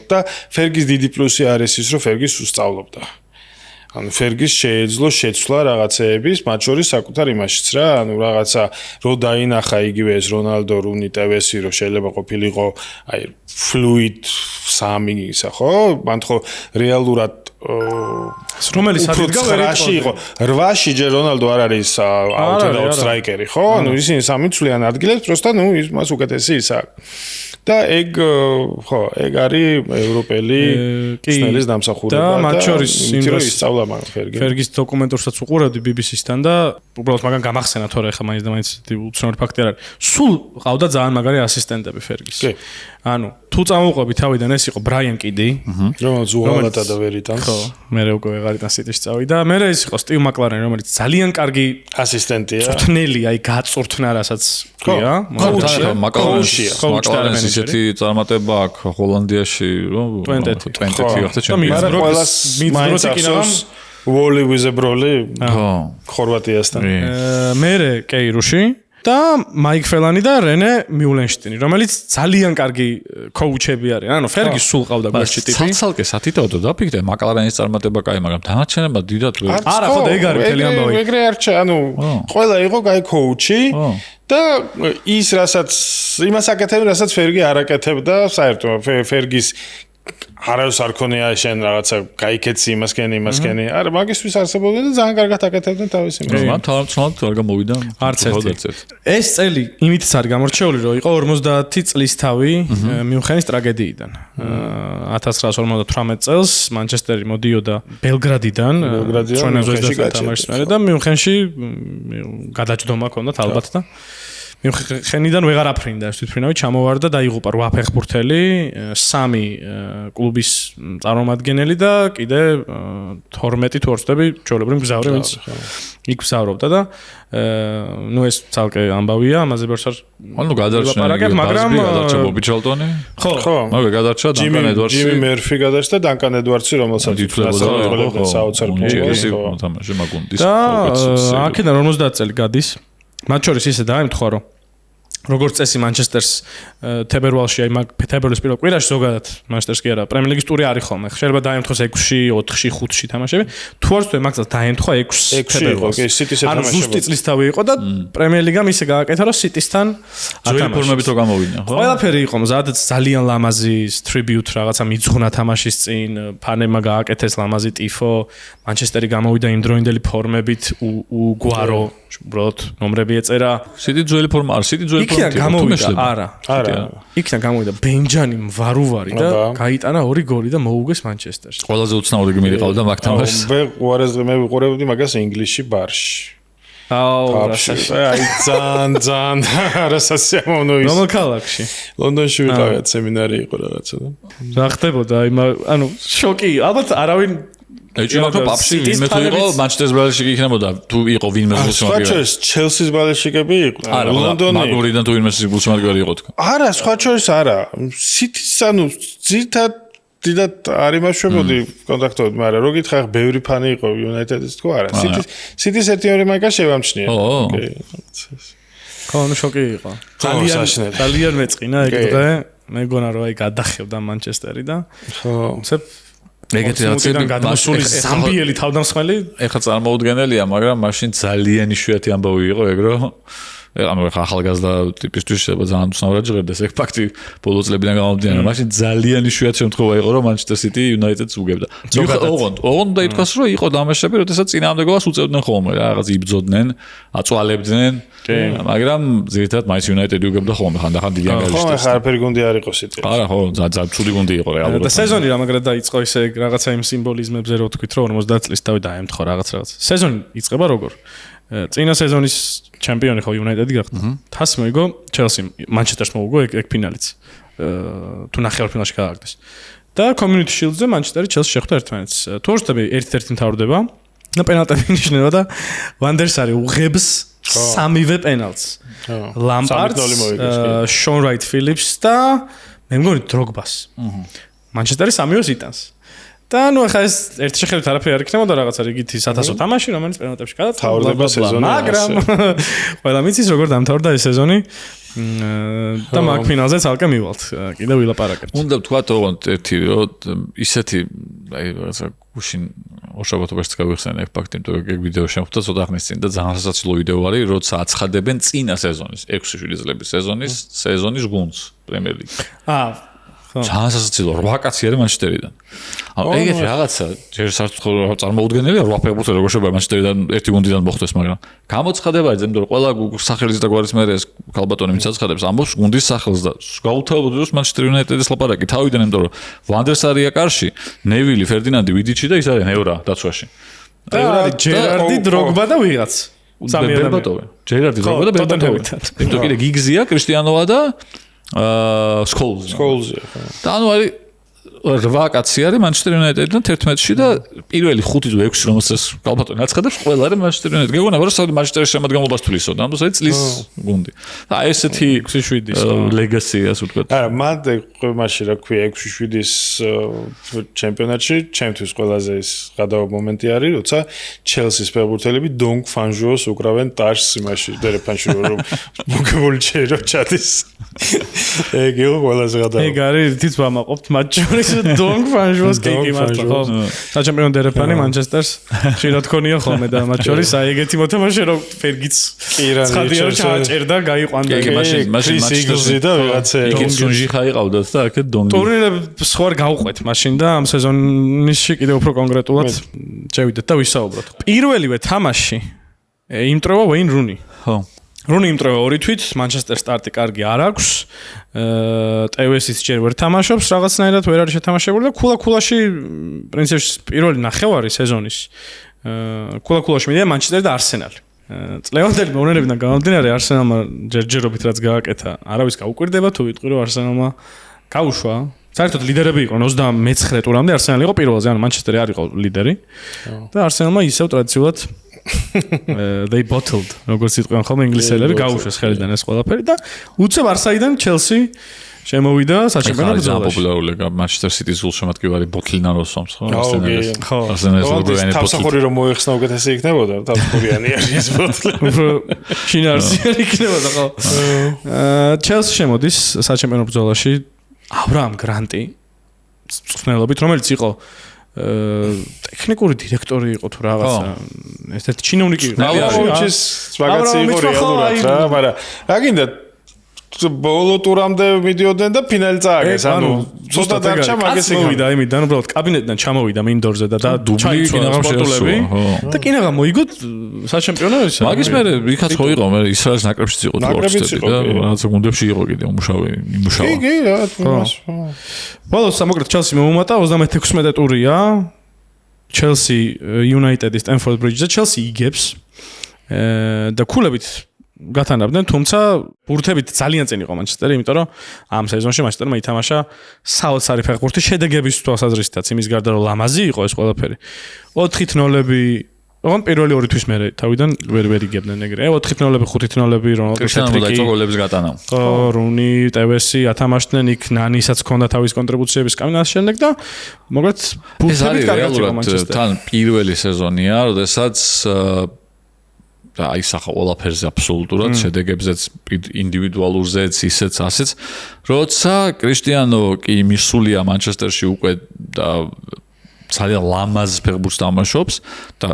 და ფერგის დიდი პლუსი არის ის რომ ფერგის უსწავლობდა ანუ ფერგის შეეძლო შეცვლა რაღაცეების, მათ შორის საკუთარ იმაშიც რა, ანუ რაღაცა რო დაინახა იგივე ეს რონალდო, რუნი, ტევესი, რო შეიძლება ყოფილიყო, აი ფლუიდ 3 ისა, ხო? მან ხო რეალურად რომელი სადიდგა ვერ იყო 8-ში ჯერ რონალდო არ არის აუტ სტრაიკერი, ხო? ანუ ისინი 3 ცვლიან ადგილებს, პროსტა ნუ ის მას უკეთესი ისა და ეგ ხო, ეგ არის ევროპელი ხსნელის დამსახურება და მათ შორის ისწავლა მაგ ფერგის დოკუმენტურსაც უყურებდი BBC-სთან და უბრალოდ მაგან გამახსენა თორე ხა მაინც და მაინც უცნაური ფაქტი არ არის. სულ ყავდა ძალიან მაგარი ასისტენტები ფერგის. ანუ თუ წამოვყვები თავიდან ეს იყო ბრაიან კიდი, რომელიც უღალატა და ვერ იტანს. ხო, მე უკვე ვეღარ იტანს სიტიში წავიდა. მე ის იყო სტივ მაკლარენი, რომელიც ძალიან კარგი ასისტენტია. წვრთნელი, აი გაწვრთნა რასაც ქვია. მაკლარენს ისეთი წარმატება აქვს ჰოლანდიაში, რომ 20 გახდა ჩემპიონი. ყველას მაინც ვოლი ვიზებროლი ხორვატიასთან. მე კეირუში და მაიკ ფელანი და რენე მიულენშტინი, რომელიც ძალიან კარგი კოუჩები არიან. ანუ ფერგის სულ ყავდა გვერდში ტიპი. ცალკე სათითაოდო დაფიქრე, მაკლარენის წარმატება კაი, მაგრამ დანარჩენებმა დიდად ვერ. არა, ხო და ეგ არის მთელი ამბავი. ეგრე არ ჩა, ანუ ყველა იყო კაი კოუჩი და ის რასაც იმას აკეთებდა, რასაც ფერგი არ აკეთებდა, საერთოდ ფერგის არავის არ ქონია შენ რაღაცა გაიქეცი იმასკენი არა მაგისთვის არსებობდა და ძალიან კარგად აკეთებდნენ თავის იმას მან თავმწონად არ გამოვიდა არც ერთი ეს წელი იმითაც არის გამორჩეული რომ იყო 50 წლის თავი მიუნხენის ტრაგედიიდან 1958 წელს მანჩესტერი მოდიოდა ბელგრადიდან ჩვენებზედა თამაშის მერე და მიუნხენში გადაჯდომა ჰქონდათ ალბათ და მიუნხენიდან ვეღარ აფრინდა ეს თვითფრინავი ჩამოვარდა და იღუპა 8 ფეხბურთელი 3 კლუბის წარმომადგენელი და კიდე 12 თუ 20 ჩვეულებრივი მგზავრი ვინც იქ მგზავრობდა და ნუ ეს ცალკე ამბავია ამაზე ბევრს არ ანუ გადარჩა მაგრამ გადარჩა ბობი ჩალტონი ხო მაგ გადარჩა დანკან ედვარდსი ჯიმი მერფი გადარჩა და დანკან ედვარდსი რომელსაც ითვლებოდა საოცარ კლუბში თამაში მაგუნდის აქედან 50 წელი გადის მათ შორის ისე დაემთხვა რომ როგორც წესი მანჩესტერს თებერვალში აი მაგ თებერვლის პირველ კვირაში ზოგადად მანჩესტერს კი არა პრემიერ ლიგის ტური არის ხოლმე შეიძლება დაემთხოს 6-ში 4-ში 5-ში თამაშები თუ არ ვთქვი მაგას დაემთხვა 6 თებერვალს კი სიტის ანუ ზუსტი წლის თავი იყო და პრემიერ ლიგამ ისე გააკეთა რომ სიტისთან ძველი ფორმებით რო გამოვიდა ხო ყველაფერი იყო მზად ძალიან ლამაზი ტრიბიუტ რაღაცა მიძღუნა თამაშის წინ ფანემა გააკეთეს ლამაზი ტიფო მანჩესტერი გამოვიდა იმ დროინდელი ფორმებით უგვარო უბრალოდ ნომრები ეწერა სიტი ძველი ფორმა არ სიტი ძველი იქიდან გამოვიდა არა იქიდან გამოვიდა ბენჯანი ვარუვარი და გაიტანა 2 გოლი და მოუგეს მანჩესტერს ყველაზე უცნაური გმირი ყავდა მაგ თამაშს მე ვიყურებდი მაგას ინგლისში ბარში აი ძალიან არასასიამოვნო ის რომელ ქალაქში ლონდონში ვიყავით სემინარი იყო რაღაცა და რა ხდებოდა აი ანუ შოკი ალბათ არავინ ეჭირა რომ პაპში ვინმე თუ იყო მანჩესტერ ბალეში იქნებოდა თუ იყო ვინმე გულშემატკივარი. სხვა ჩელსის ბალეშიკები იყო. ლონდონი. მაგურიდან თუ ვინმე გულშემატკივარი იყო თქო. არა, სხვა შორის არა. სიტის ანუ ძირთად დიდად არ იმაშვებოდი კონტაქტობთ, მაგრამ რო გითხრა ხა ბევრი ფანი იყო United-ის თქო არა. სიტის ერთი-ორი მაგა შევამჩნია. ხო, ნუ შოკი იყო. ძალიან მეწყინა ეგ დღე. მეგონა რომ აი გადახევდა მანჩესტერი და ხო. ეგეთი რაღაცები გადმოსული ზამბიელი თავდამსხმელი ეხლა წარმოუდგენელია, მაგრამ მაშინ ძალიან იშვიათი ამბავი იყო ეგ რომ ანუ ეხლა ახალგაზრდა ტიპისთვის შეიძლება ძალიან უცნაურად ჟღერდეს ეგ ფაქტი ბოლო წლებიდან გამომდინარე, მაშინ ძალიან იშვიათი შემთხვევა იყო რომ Manchester City United-ს უგებდა. ოღონდ და ითქვას რომ იყო დამაშები, როდესაც წინააღმდეგობას უწევდნენ ხოლმე რა, რაღაც იბძოდნენ, აწვალებდნენ, მაგრამ ძირითადად მაინც United-ი უგებდა ხოლმე ხანდახან დიდი ანგარიშით. ხო, ხა არაფერი გუნდი არ იყო City. არა, ხო, ძალიან ცუდი გუნდი იყო რეალურად. და სეზონი რა მაგრად დაიწყო ისე რაღაცა იმ სიმბოლიზმებზე რო თქვით რომ 50 წლის თავი დაემთხო რაღაც. სეზონი იწყება როგორ? წინა სეზონის ჩემპიონი ხო United-ი გახდა. თასი მოიგო Chelsea, Manchester-ს მოუგო ეგ ფინალიც. თუ ნახევარფინალში გააგდეს. და Community Shield-ზე Manchester-ი Chelsea შეხვდა ერთმანეთს. თუ არ ვთქვი, 1-1 მთავრდება და პენალტები ნიშნება და Van der Sar უღებს სამივე პენალტს. Lampard, Sean Wright-Phillips და მე მგონი Drogba-ს. Manchester-ი სამივეს იტანს. და ნუ ახლა ეს ერთი შეხედვით არაფერი არ იქნებოდა რაღაცა რიგითი 1000 თამაში, რომელიც პენალტებში გადაწყდა სეზონი. მაგრამ ყველა მიცის როგორ დამთავრდა ეს სეზონი და მაგ ფინალზე ცალკე მივალთ. კიდევ ვილაპარაკებთ. უნდა ვთქვათ ოღონდ ერთი რომ ისეთი აი რაღაცა გუშინ ორშაბათობაში გავიხსენე ეგ ფაქტი, იმიტომ რომ ეგ ვიდეო შემოხვდა ცოტა ხნის წინ და ძალიან სასაცილო ვიდეო არის, როცა აცხადებენ წინა სეზონის 6-7 წლების სეზონის გუნდს პრემიერ ლიგში. ძალიან სასაცილო 8 კაცი არის Manchester-დან. ანუ ეგეთი რაღაცა ჯერ საერთოდ წარმოუდგენელია 8 ფეხბურთელი როგორ შეიძლება Manchester-დან ერთი გუნდიდან მოხვდეს, მაგრამ გამოცხადება ეს ზემდე ყველა სახელის და გვარის მერე ეს ქალბატონი ვინც აცხადებს ამბობს გუნდის სახელს და გაუთავებოდ რომ Manchester United-ის ლაპარაკი თავიდან იმიტომ რომ Van der Sar-ია კარში, Neville, Ferdinand, Vidic და ის არის ნევრა დაცვაში. ნევრა ჯერარდი, Drogba და ვიღაც. ბერბატოვი. ჯერარდი, Drogba და ბერბატოვი. იმიტომ კიდე გიგზია, კრისტიანოვა და Scholes. და ანუ არის 8 კაცი არის Manchester United-დან 11-ში და პირველი 5 თუ 6 რომელსაც გალბატონი აცხადებს, ყველა არის Manchester United. გეგონა რომ საერთოდ Manchester-ის შემადგენლობას თulisო და ანუ საერთოდ წლის გუნდი. და ესეთი 6-7-ის ლეგასია ასე ვთქვათ. არა, მანდ მაშინ რა ქვია 6-7-ის ჩემპიონატში, ჩემთვის ყველაზე ის გადავა მომენტი არის, როცა Chelsea-ის ფეხბურთელები Dong Fanjos უკრავენ ტაშს იმაში, დერეფანში რომ მოგებული ჩერო ჩადის. ეგ იყო ყველაზე გადავა. ეგ არის თიც ვამაყობთ მათ შორის Dong Fanjos კიკი მარტო ხო. საჩემპიონო დერეფანი Manchester-ს ხშირად ქონია ხოლმე და მათ შორის აი ეგეთი მოთამაშე რომ Fergits ცხადია რომ ჩააჭერდა, გაიყვანდა. ეგ მაშინ Manchester-ი და ვიღაცა იქ სუნჟი ხაიყავდათ და აქეთ Dong. ტურნირებს სხვა გავყვეთ მაშინ და ამ სეზონში კიდევ უფრო კონკრეტულად შევიდეთ და ვისაუბროთ. პირველივე თამაში იმტრევა Wayne Rooney. ხო. Rooney იმტრევა 2 თვით, Manchester სტარტი კარგი არ აქვს. TVS-იც ჯერ ვერ თამაშობს, რაღაცნაირად ვერ არის შეთამაშებული და ქულა-ქულაში პრინციპში პირველი ნახევარი სეზონის ქულა-ქულაში მიდია Manchester და Arsenal. წლევანდელი მოვლენებიდან გამომდინარე Arsenal-მა ჯერჯერობით რაც გააკეთა, არავის გაუკვირდება თუ ვიტყვი რომ Arsenal-მა გაუშვა. საერთოდ ლიდერები იყვნენ 29 ტურამდე Arsenal იყო პირველზე, ანუ Manchester-ი არ იყო ლიდერი. და Arsenal-მა ისევ ტრადიციულად they bottled როგორც იტყვიან ხოლმე ინგლისელები გაუშვეს ხელიდან ეს ყველაფერი და უცებ Arsenal-დან Chelsea შემოვიდა საჩემპიონო ბრძოლაში. პოპულარული Manchester City-ს გულშემატკივარი ბოთლინაროსს ხო? ხო. Arsenal-ს თავსახური რომ მოეხსნა უკეთესი იქნებოდა, თავსახურიანი არის ბოთლი. უფრო შინაარსიანი იქნებოდა ხო? Chelsea შემოდის საჩემპიონო ბრძოლაში Abraham Grant-ი წვრთნელობით, რომელიც იყო ტექნიკური დირექტორი იყო თუ რაღაცა ესეთი ჩინოვნიკი იყო. აბრამოვიჩის მაგაცი იყო რეალურად რა, მაგრამ რა გინდა ბოლო ტურამდე მიდიოდნენ და ფინალი წააგეს. ანუ ცოტა დარჩა მაგას მოვიდა იმიდან, უბრალოდ კაბინეტიდან ჩამოვიდა მინდორზე და ჩაიცვა სპორტულები და კინაღა მოიგო საჩემპიონო ის. მაგის მერე იქაც ხო იყო, მე ისრაელის ნაკრებშიც იყო თორჩები და რაღაცა გუნდებში იყო კიდე იმუშავა. კი, რა თქმა უნდა. ბოლოს მოკლედ Chelsea მომუმატა 36 ტურია. Chelsea United-ის Stamford Bridge-ზე Chelsea იგებს და ქულებით გათანაბრდნენ, თუმცა ბურთებით ძალიან წინ იყო მანჩესტერი, იმიტომ რომ ამ სეზონში მანჩესტერმა ითამაშა საოცარი ფეხბურთი შედეგების თვალსაზრისითაც, იმის გარდა რომ ლამაზი იყო ეს ყველაფერი. 4-0-ები ოღონდ პირველი ორი თვის მერე თავიდან ვერ იგებდნენ ეგრე. 4-0-ები, 5-0-ები რონალდოს შეტრიკი. გოლებს გატანა. ხო, რუნი, ტევესი ათამაშდნენ, იქ ნანისაც ჰქონდა თავის კონტრიბუციების კამინას შემდეგ და მოკლედ ბურთებით კარგად იყო მანჩესტერი. თან პირველი სეზონია, როდესაც აისახა ყველაფერზე აბსოლუტურად, შედეგებზეც, ინდივიდუალურზეც, ისეც, ასეც. როცა კრისტიანო კი მისულია მანჩესტერში უკვე და ძალიან ლამაზ ფეხბურთს თამაშობს და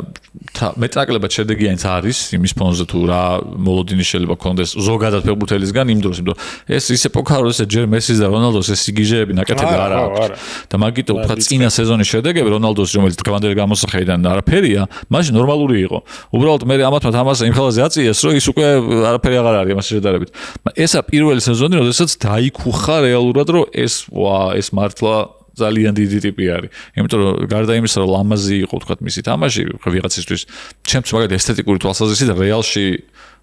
მეტნაკლებად შედეგიანიც არის იმის ფონზე თუ რა მოლოდინი შეიძლება კონდეს ზოგადად ფეხბურთელისგან იმ დროს, იმიტომ ეს ის ეპოქა როდესაც ჯერ მესის და რონალდოს ეს სიგიჟეები ნაკეთები არ აქვს და მაგიტო ვთქვა წინა სეზონის შედეგები რონალდოს რომელიც დღევანდელი გამოსახედიდან არაფერია, მაშინ ნორმალური იყო. უბრალოდ მე ამათმა თამაშს იმ ხელაზე აწიეს, რომ ის უკვე არაფერი აღარ არის ამას შედარებით. ესა პირველი სეზონი, როდესაც დაიქუხა რეალურად, რომ ეს მართლა ძალიან დიდი ტიპი არის. იმიტომ რომ გარდა იმისა, რომ ლამაზი იყო თქვა მისი თამაში, ვიღაცისთვის ჩემს მაგალითად ესთეტიკური თვალსაზრისით რეალში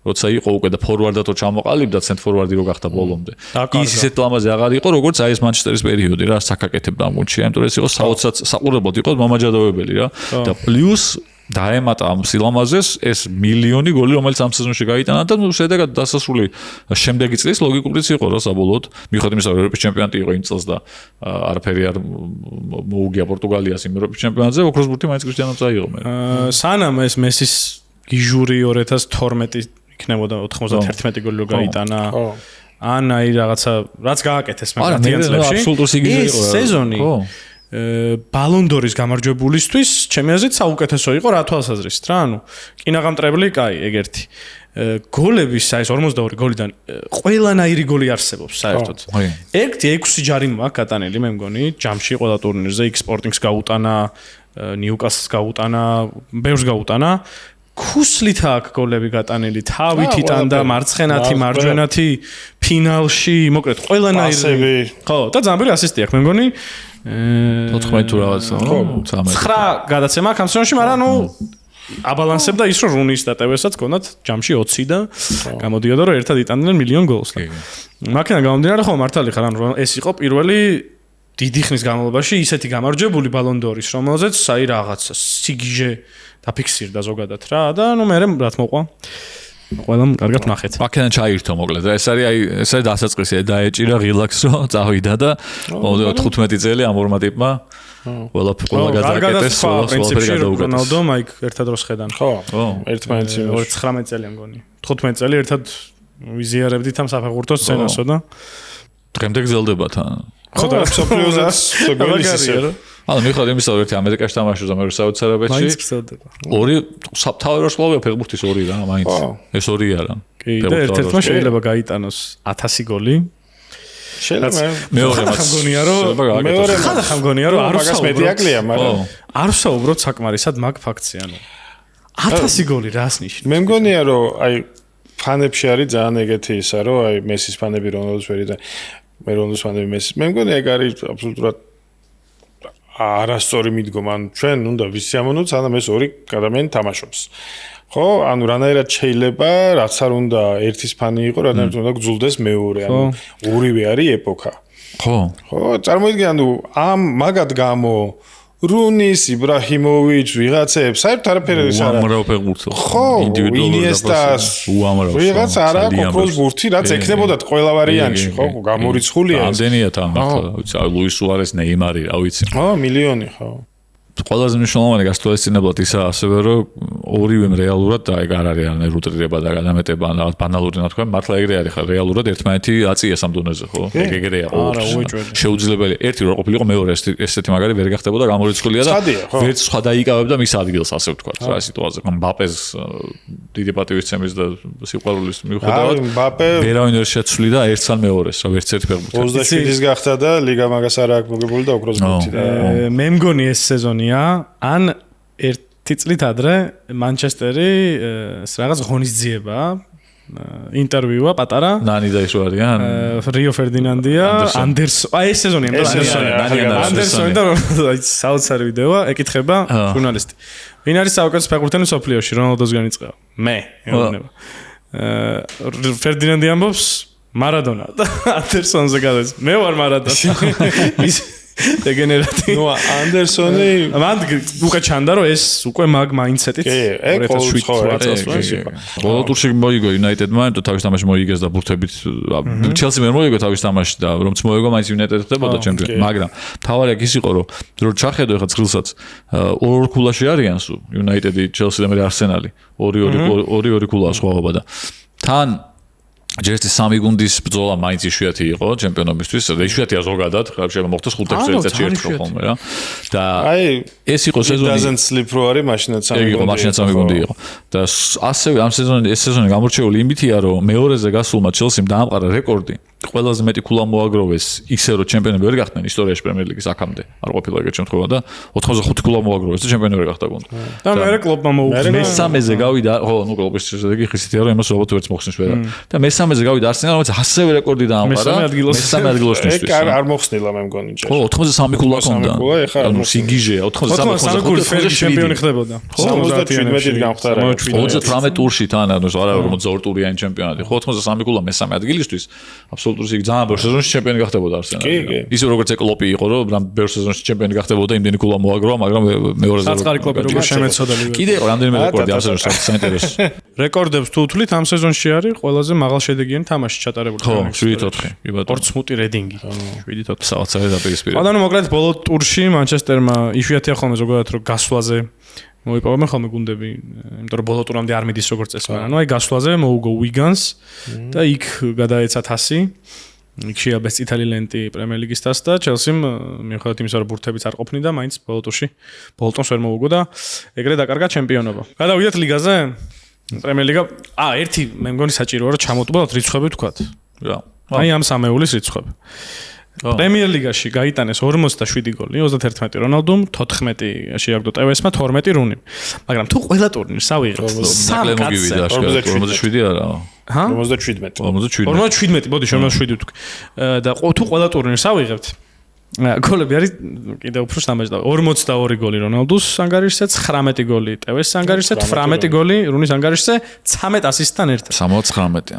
როცა იყო უკვე და ფორვარდად რო ჩამოყალიბდა, ცენტრ ფორვარდი რო გახდა ბოლომდე. ის ისეთ ლამაზი აღარ იყო, როგორც აი ეს მანჩესტერის პერიოდი რა, საკაკეთებდა ამ გუნდში, იმიტომ რომ ეს იყო საოცრად საყურებლად იყო მომაჯადოებელი რა. და პლუს დაემატა ამ სილამაზეს ეს მილიონი გოლი, რომელიც ამ სეზონში გაიტანა და შედეგად დასასრული შემდეგი წლის ლოგიკურიც იყო რა საბოლოოდ. მიუხედავად იმისა, რომ ევროპის ჩემპიონატი იყო იმ წელს და არაფერი არ მოუგია პორტუგალიას იმ ევროპის ჩემპიონატზე, ოქროს ბურთი მაინც კრისტიანომ წაიღო მე. სანამ ეს მესის გიჟური 2012 იქნებოდა 91 გოლი რო გაიტანა. ან აი რაღაცა რაც გააკეთეს მე გათიან წლებში. ეს სეზონი ბალონდორის გამარჯვებულისთვის ჩემი აზრით საუკეთესო იყო რა თვალსაზრისით რა, ანუ კინაღამტრებლი, კაი, ეგერთი. გოლების აი ეს 42 გოლიდან ყველანაირი გოლი არსებობს საერთოდ. ერთი 6 ჯარი მაქვს გატანილი მე მგონი, ჯამში ყველა ტურნირზე, იქ სპორტინგს გაუტანა, ნიუკასლს გაუტანა, ბევრს გაუტანა. ქუსლით აქვს გოლები გატანილი, თავით იტანდა მარცხენათი, მარჯვენათი, ფინალში, მოკლედ ყველანაირი. ხო, და ძალიან ბევრი ასისტი აქვს მე მგონი. 14 თუ რაღაცა, ხო? 9 გადაცემა აქვს ამ სეზონში, მაგრამ ნუ აბალანსებდა ის, რომ რუნის და ტევესაც ჰქონდათ ჯამში 20 და გამოდიოდა, რომ ერთად იტანდნენ მილიონ გოლს. მაქედან გამომდინარე, ხო, მართალი ხარ, ანუ ეს იყო პირველი დიდი ხნის განმავლობაში ისეთი გამარჯვებული ბალონდორის, რომელზეც აი რაღაცა სიგიჟე დაფიქსირდა ზოგადად რა და ნუ მე რა თქმა ყველამ კარგად ნახეთ. მაქედან ჩაირთო მოკლედ. ეს არის ეს არის დასაწყისი, დაეჭირა რილაქსო, წავიდა და 15 წელი ამ ორმა ტიპმა ყველა გადააკეთეს, ყველაფერი გადაუკეთეს. რონალდო მაიკ ერთად დროს ხედან. ხო, ერთმანეთს 19 წელი ამ გონი. 15 წელი ერთად ვიზიარებდით ამ საფეხბურთო სცენასო და დღემდე გრძელდება თან. ხო და სოფლიოზეც გოლისია. ანუ მიხედავთ იმისა, რომ ერთი ამერიკაში თამაშობს და მეორე საუთსარაბეთში. მაინც გრძელდება. ორი თავი ვარსკვლავია ფეხბურთის ორი რა, მაინც. ეს ორი არა. კი, და ერთ-ერთმა შეიძლება გაიტანოს 1000 გოლი. შეიძლება მეორე ხამგონია რომ მაგას მეტი აკლია, მაგრამ არ ვსაუბრობ საკმარისად მაგ ფაქტზე, ანუ 1000 გოლი რას ნიშნავს? მე მგონია რომ აი ფანებში არის ძალიან ეგეთი ისა, რომ აი მესის ფანები რონალდოს ვერი და მე რონალდოს ფანები მესის. მე მგონია ეგ არის აბსოლუტურად არასწორი მიდგომა, ანუ ჩვენ უნდა ვისიამოვნოთ, სანამ ეს ორი ადამიანი თამაშობს. ხო, ანუ რანაირად შეიძლება, რაც არ უნდა ერთის ფანი იყო, რანაირად უნდა გძულდეს მეორე, ანუ ორივე არის ეპოქა. ხო. ხო, წარმოიდგინე, ანუ ამ მაგად გამო რუნის, იბრაჰიმოვიჩ, ვიღაცებს, საერთოდ არაფერი ეს არა. უამრავ ფეხბურთს. ხო, ინიესტას, უამრავ. ვიღაც არა ოქროს ბურთი, რაც ექნებოდათ ყველა ვარიანტში, ხო, გამორიცხულია. ამდენია თან, ახლა ლუის სუარეს, ნეიმარი, რა ვიცი. ხო, მილიონი, ხო. ყველაზე მნიშვნელოვანი გასათვალისწინებლად ისა ასევე რომ ორივემ რეალურად და ეგ არ არის არანაირი უტრირება და გადამეტება ან რაღაც ბანალური ნათქვამი, მართლა ეგრე არის ხა რეალურად ერთმანეთი აწიეს ამ დონეზე, ხო? ეგრეა ყოველთვის. შეუძლებელი ერთი რო ყოფილიყო მეორე ესეთი მაგარი ვერ გახდებოდა გამორიცხულია და ვერც სხვა დაიკავებდა მის ადგილს, ასე ვთქვათ, რა სიტუაციაზე. მბაპეს დიდი პატივისცემის და სიყვარულის მიუხედავად ვერავინ ვერ შეცვლი და ერთს ან მეორეს, რა ვერც ერთი ფეხბურთი. 27-ის გახდა და ლიგა მაგას არ აქვს მოგებული და ოქროს ბურთი და მე მგონი ეს სეზონი ან ერთი წლით ადრე მანჩესტერი რაღაც ღონისძიება ინტერვიუა პატარა ნანი და ის ვარიან რიო ფერდინანდია ანდერსონი აი ეს სეზონი ანდერსონი და საოცარი ვიდეოა ეკითხება ჟურნალისტი ვინ არის საუკეთესო ფეხბურთელი მსოფლიოში რონალდოსგან იწყება მე ეუბნება ფერდინანდი ამბობს მარადონა და ანდერსონზე გადადის. მე ვარ მარადონა. ის დეგენერატი. ნუ ანდერსონი მან უკვე ჩანდა რომ ეს უკვე მაგ მაინდსეტით 2007 წელს. ბოლო ტურში მოიგო United-მა, თუ თავის თამაში მოიგეს და ბურთებით Chelsea ვერ მოიგო თავის თამაში და რომც მოიგო მაინც United ხდებოდა ჩემპიონი. მაგრამ თავარი აქ ის იყო რომ ჩახედო ეხა ცხრილსაც ორ ქულაში არიან სულ United-ი, Chelsea და მე Arsenal-ი. 2-2 ქულაა სხვაობა და თან ჯერჯერობით სამი გუნდის ბრძოლა მაინც იშვიათი იყო ჩემპიონობისთვის და იშვიათია ზოგადად, ხალხი მოხდეს 5 წელიწადში ერთხელ ხოლმე რა. და ეს იყო სეზონი doesn't sleep რო არის მაშინაც სამი გუნდი. მაშინაც სამი გუნდი იყო. და ასევე ამ ეს სეზონი გამორჩეული იმითია, რომ მეორეზე გასულმა Chelsea-მ დაამყარა რეკორდი. ყველაზე მეტი ქულა მოაგროვეს ისე რომ ჩემპიონები ვერ გახდნენ ისტორიაში პრემიერ ლიგის აქამდე. არ ყოფილა ეგრეთ შემთხვევა და 85 ქულა მოაგროვეს და ჩემპიონი ვერ გახდა გუნდი. და მე კლუბმა მოუგზავნა. მესამეზე გავიდა, ხო, ნუ კლუბის შედეგი ხისითია რომ იმას ალბათ ვერც მოხსნის ვერა. და მესამეზე გავიდა Arsenal, რომელიც ასევე რეკორდი დაამყარა. მესამე ადგილოსთვის. ეგ არ მოხსნილა მე მგონი ჯერ. ხო, 83 ქულა ქონდა. ანუ სიგიჟეა 83 ქულა ჩემპიონი ხდებოდა. 77-ით გამختარა. 38 ტურში თან ანუ არა 42 ტურიანი ჩემპიონატი. ხო, 83 ქულა მესამე ადგილისთვის. აბსოლუტურად იგი ძალიან ბევრ სეზონში ჩემპიონი გახდებოდა Arsenal. ისე როგორც ეკლოპი იყო, რომ ბევრ სეზონში ჩემპიონი გახდებოდა, იმდენი ქულა მოაგროვა, მაგრამ მეორეზე საწყარი კლუბი როგორ შემეცოდა ლიგაში. კიდე იყო რამდენიმე რეკორდი ამ სეზონში საინტერესო. რეკორდებს თუ უთვლით ამ სეზონში არის ყველაზე მაღალშედეგიანი თამაში ჩატარებული. ხო, 7-4. კი ბატონო. პორცმუტი რედინგი. 7-4 საოცარი დაპირისპირება. ანუ მოკლედ ბოლო ტურში მანჩესტერმა იშვიათია ხოლმე ზოგადად რომ გასვლაზე მოიპოვებენ ხოლმე გუნდები, იმიტომ რომ ბოლო ტურამდე არ მიდის როგორც წესი, მაგრამ აი გასვლაზე მოუგო Wigan-ს და იქ გადაეცა 100. იქ შეაბეს წითელი ლენტი პრემიერ ლიგის თასს და Chelsea-მ მიუხედავად იმისა, რომ ბურთებიც არ ყოფნიდა, მაინც ბოლო ტურში ბოლტონს ვერ მოუგო და ეგრე დაკარგა ჩემპიონობა. გადავიდეთ ლიგაზე. პრემიერ ლიგა, ერთი მე მგონი საჭიროა რომ ჩამოტყბოთ რიცხვები თქვათ. რა. აი ამ სამეულის რიცხვები. პრემიერ ლიგაში გაიტანეს 47 გოლი, 31 რონალდუმ, 14 შეაგდო ტევესმა, 12 რუნიმ. მაგრამ თუ ყველა ტურნირს ავიღებთ, 3 კაცზე 47 არა. ჰა? 57. 47. ბოდი 47 ვთქვი. და თუ ყველა ტურნირს ავიღებთ, გოლები არის კიდევ უფრო დამაჯდა. 42 გოლი რონალდუს ანგარიშზე, 19 გოლი ტევეს ანგარიშზე, 18 გოლი რუნის ანგარიშზე, 13 ასისტთან ერთად. 79.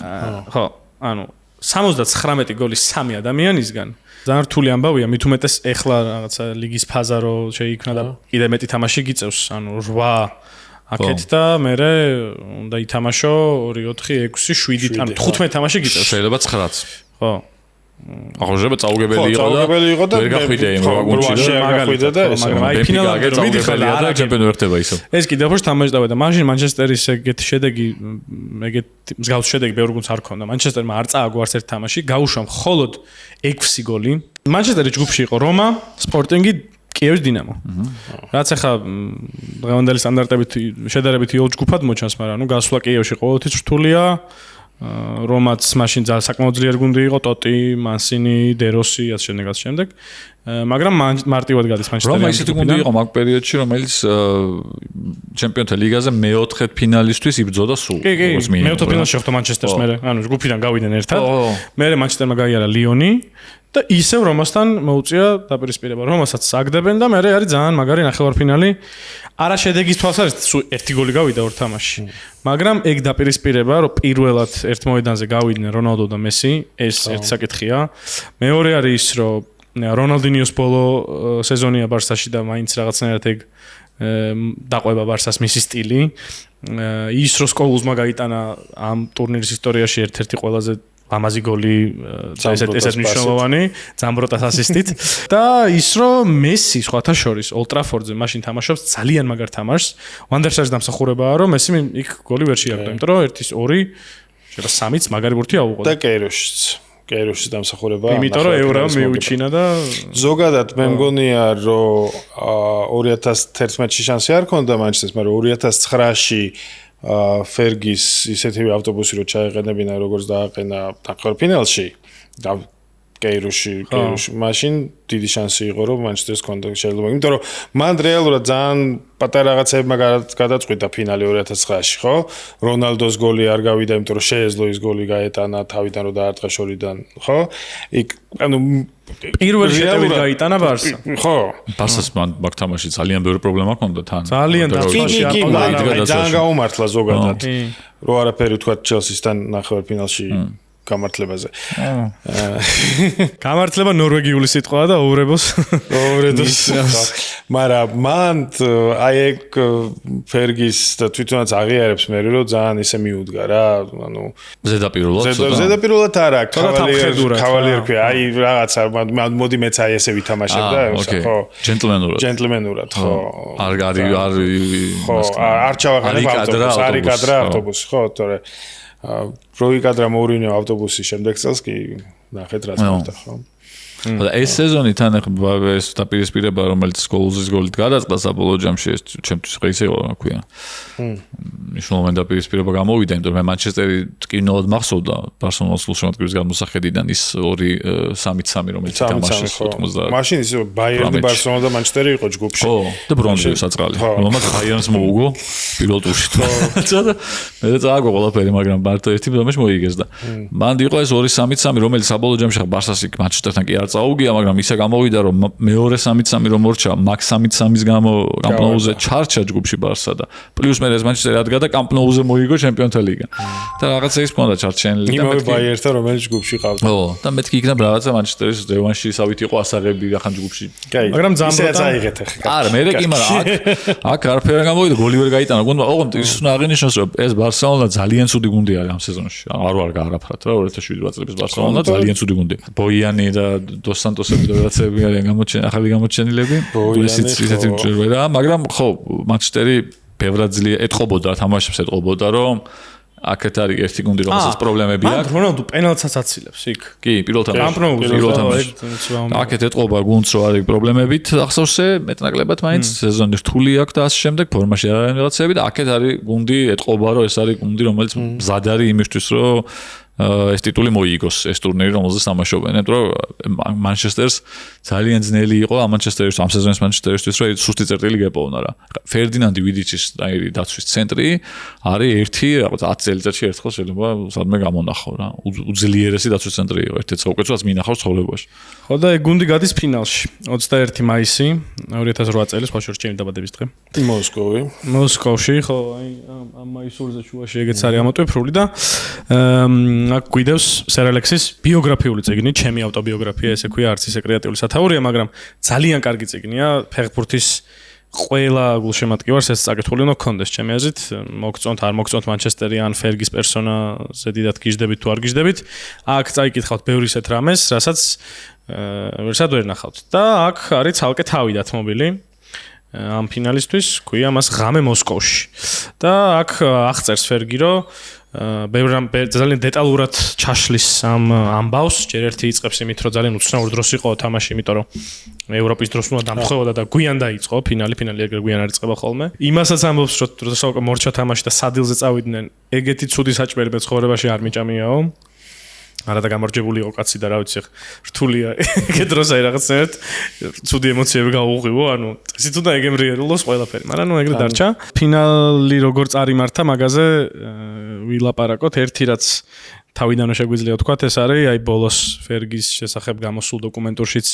ხო, ანუ 79 გოლი 3 ადამიანისგან. ძალიან რთული ამბავია, მით უმეტეს ეხლა რაღაცა ლიგის ფაზა რო შეიქმნა და კიდე მეტი თამაში გიწევს, ანუ 8 აქეთ და მე უნდა ითამაშო 2 4 6 7 ანუ 15 თამაში გიწევს. შეიძლება 9-ც. ხო. ახლა წაუგებელი იყო და ვერ გახვიდე იმ გუნდში და მაგალითად და ეს მაგრამ აი ფინალამდე რომ მიდიხარ და ჩემპიონი ვერ ხდება ისევ. ეს კიდევ უფრო თამაშდება და მაშინ მანჩესტერის ეგეთი შედეგი მსგავს შედეგი ბევრ გუნდს არ ქონდა. მანჩესტერმა არ წააგო არც ერთ თამაში, გაუშვა მხოლოდ 6 გოლი. მანჩესტერის ჯგუფში იყო რომა, სპორტინგი, კიევის დინამო. რაც ახლა დღევანდელი სტანდარტებით შედარებით იოლ ჯგუფად მოჩანს, მაგრამ ნუ გასვლა კიევში ყოველთვის რთულია. რომაც მაშინ ძალიან საკმაოდ ძლიერი გუნდი იყო, ტოტი, მანსინი, დეროსი, ასე შემდეგ. მაგრამ მარტივად გადის მანჩესტერი. რომა ისეთი გუნდი იყო მაგ პერიოდში, რომელიც ჩემპიონთა ლიგაზე მეოთხე ფინალისტვის იბრძოდა სულ. კი, მეოთხე ფინალში შეხვდა მანჩესტერს მე. ანუ ჯგუფიდან გავიდნენ ერთად. მე მანჩესტერმა გაიარა ლიონი და ისევ რომასთან მოუწია დაპირისპირება. რომასაც აგდებენ და მე არის ძალიან მაგარი ნახევარფინალი. არა შედეგის თვალსაზრისით ერთი გოლი გავიდა ორ თამაში. მაგრამ ეგ დაპირისპირება, რომ პირველად ერთ მოედანზე გავიდნენ რონალდო და მესი, ეს ერთი საკითხია. მეორე არის ის, რომ რონალდინიოს ბოლო სეზონია ბარსაში და მაინც რაღაცნაირად ეგ დაყვება ბარსას მისი სტილი. ის რო სკოულზმა გაიტანა ამ ტურნირის ისტორიაში ერთ-ერთი ყველაზე ამაზი გოლი და ესეც მნიშვნელოვანი, ძამბროტას ასისტით და ის რომ მესი სხვათა შორის ოლ ტრაფორდზე მაშინ თამაშობს ძალიან მაგარ თამაშს. ვანდერსარის დამსახურებაა რომ მესი იქ გოლი ვერ შეაგდო, იმიტომ რომ 1-2 შეიძლება 3-ც მაგარი ბურთი აუღო. და კეროშის დამსახურებაა. იმიტომ რომ ევრა მიუჩინა და ზოგადად მე მგონია რომ 2011-ში შანსი არ ქონდა მანჩესტერს, მაგრამ 2009-ში ფერგის ისეთივე ავტობუსი რო ჩაეყენებინა როგორც დააყენა ნახევარფინალში და კეიროში მაშინ დიდი შანსი იყო რომ მანჩესტერს ქონდა შეიძლება იმიტომ რომ მან რეალურად ძალიან პატარა რაღაცებმა გადაწყვიტა ფინალი 2009-ში ხო რონალდოს გოლი არ გავიდა იმიტომ რომ შეეძლო ის გოლი გაეტანა თავიდან რომ დაარტყა შორიდან ხო იქ ანუ პირველ შეტევით გაიტანა ბარსა. ხო. ბარსას მაგ თამაში ძალიან ბევრი პრობლემა ჰქონდა თან. ძალიან დაწვაში ძალიან გაუმართლა ზოგადად. რო არაფერი თქვა ჩელსისთან ნახევარფინალში გამართლებაზე. გამართლება ნორვეგიული სიტყვაა და ოვრებოს. მაგრამ მან აი ეგ ფერგის და თვითონაც აღიარებს მე რომ ძალიან ისე მიუდგა რა, ანუ ზედაპირულად არა, კავალიერ ქვია, აი რაღაცა მოდი მეც აი ესე ვითამაშებ და ხო, ჯენტლმენურად, ხო. არ არ ჩავაყენებ ავტობუსს, არ იკადრა ავტობუსი, ხო, თორე პროიკადრა მოურინო ავტობუსის შემდეგ წელს კი ნახეთ რაც მოხდა, ხო? და ეს სეზონი თან ახლა ეს დაპირისპირება რომელიც გოლზის გოლით გადაწყდა საბოლოო ჯამში ეს ჩემთვის ღირსი იყო რა ქვია. მნიშვნელოვანი დაპირისპირება გამოვიდა, იმიტომ რომ მე მანჩესტერი ტკივნელად მახსოვდა ბარსელონას სულშემატკივრის გამოსახედიდან ის 2-3 რომელიც თამაშეს 90. მაშინ ის ბაიერნი ბარსელონა და მანჩესტერი იყო ჯგუფში. ხო, და ბრონზი საწყალი. რომელმაც ბაიერნს მოუგო პირველ ტურში. და მე წააგო ყველაფერი, მაგრამ ბარტო ერთი თამაში მოიგეს და მანდ იყო ეს 2-3 რომელიც საბოლოო ჯამში ბარსას იქ მანჩესტერთან კი არ წაუგია, მაგრამ ისე გამოვიდა რომ მეორე 3-3 რომ მორჩა, მაგ 3-3-ის გამო კამპნოუზე ჩარჩა ჯგუფში ბარსა და პლუს მე ეს მანჩესტერი ადგა და კამპნოუზე მოიგო ჩემპიონთა ლიგა. და რაღაცა ის მქონდა ჩარჩენილი და მე ბაიერთან რომელიც ჯგუფში ყავდა. ხო, და მეთქი იქნებ რაღაცა მანჩესტერის რევანში ისავით იყო ასაღები ახან ჯგუფში. მაგრამ ზამბროტა აიღეთ ახლა. არა, მე კი მაგრამ აქ არაფერი არ გამოვიდა, გოლი ვერ გაიტანა. გუნდმა ოღონდ ის უნდა აღინიშნოს რომ ეს ბარსელონა ძალიან ცუდი გუნდი არის ამ სეზონში. არ გაარაფრათ რა 2007 წლის ბარსელონა ძალიან ცუდი გუნდი. ბოიანი და დოს სანტოსები და რაღაცები არიან ახალი გამოჩენილები. ისეთი ჯერა, მაგრამ ხო, მანჩესტერი ბევრად ძლიერა ეთყობოდა, თამაშებს ეთყობოდა, რომ აქეთ არის ერთი გუნდი, რომელსაც პრობლემები აქვს. მაგრამ რონალდუ პენალტსაც აცილებს იქ. კი, პირველ თამაში. აქეთ ეთყობა გუნდს, რომ არის პრობლემებით, ახსოვსე, მეტნაკლებად მაინც სეზონი რთული აქვს და ასე შემდეგ, ფორმაში არ არის რაღაცები და აქეთ არის გუნდი, ეთყობა, რომ ეს არის გუნდი, რომელიც მზად არის იმისთვის, რომ ეს ტიტული მოიგოს, ეს ტურნირი, რომელზეც თამაშობენ, იმიტომ რომ მანჩესტერს ძალიან ძნელი იყო ამ მანჩესტერის ამ სეზონის მანჩესტერისთვის, რომ სუსტი წერტილი გეპოვნა რა. ფერდინანდი ვიდიჩის დაცვის ცენტრი არის ერთი, რაღაც 10 წელიწადში ერთხელ შეიძლება სადმე გამონახო რა. უძლიერესი დაცვის ცენტრი იყო, ერთ-ერთი უკეთესად მინახავს ცხოვრებაში. ხო და ეგ გუნდი გადის ფინალში. 21 მაისი 2008 წელი სხვა შორჩენი დაბადების დღე. მოსკოვში, ხო, აი ამ მაისურზე შუაში ეგეც არის ამოტვიფრული და აქ გვიდევს სერ ალექსის ბიოგრაფიული წიგნი, ჩემი ავტობიოგრაფია, ესე ქვია, არც ისე კრეატიული სათაურია, მაგრამ ძალიან კარგი წიგნია, ფეხბურთის ყველა გულშემატკივარს ეს წაკითხული უნდა გქონდეს, ჩემი აზრით, მოგწონთ, არ მოგწონთ მანჩესტერი ან ფერგის პერსონაზე დიდად გიждდებით თუ არ გიждდებით, აქ წაიკითხავთ ბევრი ისეთ რამეს, რასაც ვერსად ვერ ნახავთ. და აქ არის ცალკე თავი დათმობილი ამ ფინალისტვის, ქვია მას ღამე მოსკოვში. და აქ აღწერს ფერგი, რომ ძალიან დეტალურად ჩაშლის ამ ამბავს, ჯერ ერთი იწყებს იმით, რომ ძალიან უცნაურ დროს იყო თამაში, იმიტომ რომ ევროპის დროს უნდა დამხვეოდა და გვიან დაიწყო ფინალი ეგრე გვიან არ იწყება ხოლმე. იმასაც ამბობს, რომ საუკე მორჩა თამაში და სადილზე წავიდნენ, ეგეთი ცუდი საჭმელი ცხოვრებაში არ მიჭამიაო. არა და გამარჯვებული იყო კაცი და რა ვიცი, რთულია ეგ დროს აი რაღაცნაირად ცუდი ემოციები გაუღვივო, ანუ ისიც უნდა ეგემრიელოს ყველაფერი, მაგრამ ნუ ეგრე დარჩა. ფინალი როგორ წარიმართა მაგაზე ვილაპარაკოთ, ერთი რაც თავიდანვე შეგვიძლია ვთქვათ, ეს არის აი ბოლოს ფერგის შესახებ გამოსულ დოკუმენტურშიც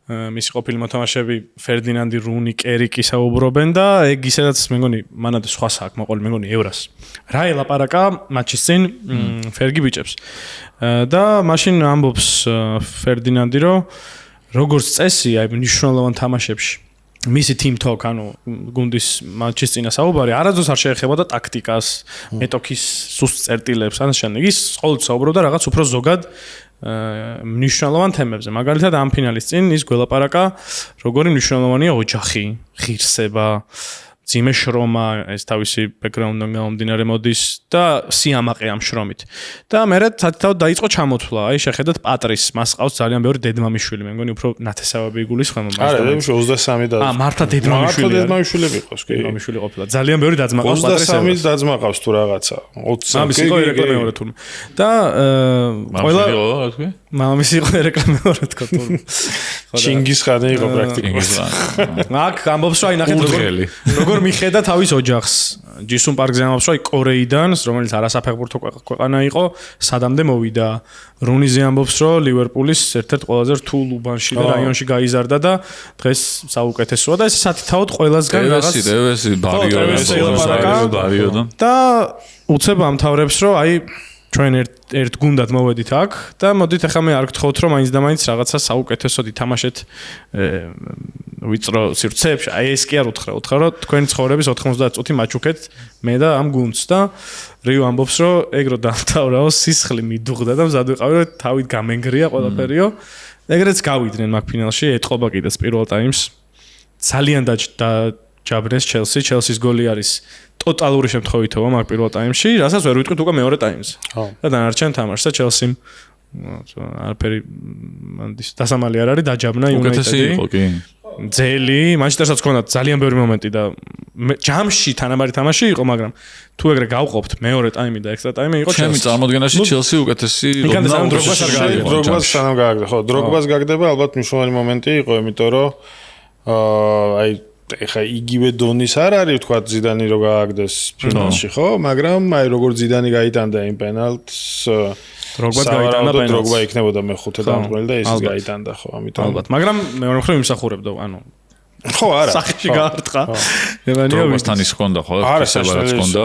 მისი ყოფილი მოთამაშეები ფერდინანდი, რუნი, კერიკი საუბრობენ და ეგ ისედაც მე მგონი მანამდე სხვა საქმე მოყოლი მე მგონი ევრას. რა ელაპარაკა მატჩის წინ ფერგი ბიჭებს. და მაშინ ამბობს ფერდინანდი, რომ როგორც წესი, აი მნიშვნელოვან თამაშებში მისი team talk, ანუ გუნდის მატჩის წინა საუბარი არასდროს არ შეეხებოდა ტაქტიკას, მეტოქის სუსტ წერტილებს, ან შენ ის ყოველთვის საუბრობდა რაღაც უფრო ზოგად მნიშვნელოვან თემებზე. მაგალითად ამ ფინალის წინ ის გველაპარაკა, როგორი მნიშვნელოვანია ოჯახი, ღირსება, ძიმე შრომა, ეს თავისი ბექგრაუნდიდან გამომდინარე მოდის და სიამაყე ამ შრომით. და მერე თათთავად დაიწყო ჩამოთვლა. აი შეხედათ პატრის, მას ყავს ძალიან ბევრი დედმამიშვილი, მე მგონი უფრო ნათესავები იგულისხმება მას. არა, 23 და მართლა დედმამიშვილი. დედმამიშვილი ყავს, კი. დედმამიშვილი ყოფილა. ძალიან ბევრი დაძმა ყავს პატრის. 23 დაძმა ყავს თუ რაღაცა. 20. ამის იყო რეკლამეორე თურმე. და ყველა მამის იყო რეკლამეორე თქო თურმე. ჩინგის ხანი იყო პრაქტიკულად. აქ ამბობს, რომ აი ნახეთ როგორ მიხედა თავის ოჯახს. ჯისუნ პარკზე ამბობს, რომ კორეიდან, რომელიც არასაფეხბურთო ქვეყანა იყო, სადამდე მოვიდა. რუნიზე ამბობს, რომ ლივერპულის ერთ-ერთ ყველაზე რთულ უბანში და რაიონში გაიზარდა და დღეს საუკეთესოა და ეს სათითაოდ ყველასგან რაღაც რევესი ბარიო და უცებ ამთავრებს, რომ აი ჩვენ ერთ გუნდად მოვედით აქ და მოდით ახლა მე არ გთხოვთ რომ მაინც და მაინც რაღაცა საუკეთესოდ ითამაშეთ ვიწრო სივრცეებში. აი ეს კი არ უთხრა რომ თქვენი ცხოვრების 90 წუთი მაჩუქეთ მე და ამ გუნდს და რიო ამბობს რომ ეგრო დამთავრაო სისხლი მიდუღდა და მზად ვიყავი რომ თავით გამენგრია ყველაფერიო. ეგრეც გავიდნენ მაგ ფინალში, ეტყობა კიდეც პირველ ტაიმს. ძალიან დაჯაბრეს ჩელსის გოლი არის ტოტალური შემთხვევითობა მაგ პირველ ტაიმში, რასაც ვერ ვიტყვით უკვე მეორე ტაიმზე. და დანარჩენ თამაშს და ჩელსიმ არაფერი დასამალი არ არის დაჯაბნა იუნაიტედი. ძელი, მანჩესტერსაც ჰქონდა ძალიან ბევრი მომენტი და ჯამში თანაბარი თამაში იყო, მაგრამ თუ ეგრე გავყოფთ მეორე ტაიმი და ექსტრა ტაიმი იყო ჩემი წარმოდგენაში ჩელსი უკეთესი დროგბას არ გაიგო. დროგბას სანამ გააგდა, ხო, დროგბას გაგდება ალბათ მნიშვნელოვანი მომენტი იყო, იმიტომ რომ აი ეხა იგივე დონის არ არის თქვა ზიდანი რო გააგდეს ფინალში ხო, მაგრამ აი როგორ ზიდანი გაიტანდა იმ პენალტს დროგბა იქნებოდა მეხუთე დამდგმელი და ისიც გაიტანდა ხო, ამიტომ ალბათ, მაგრამ მეორე მხრივ იმსახურებდა, ანუ ხო არა სახში გაარტყა. დროგბასთან ის ჰქონდა ხო, ესებარაც ჰქონდა,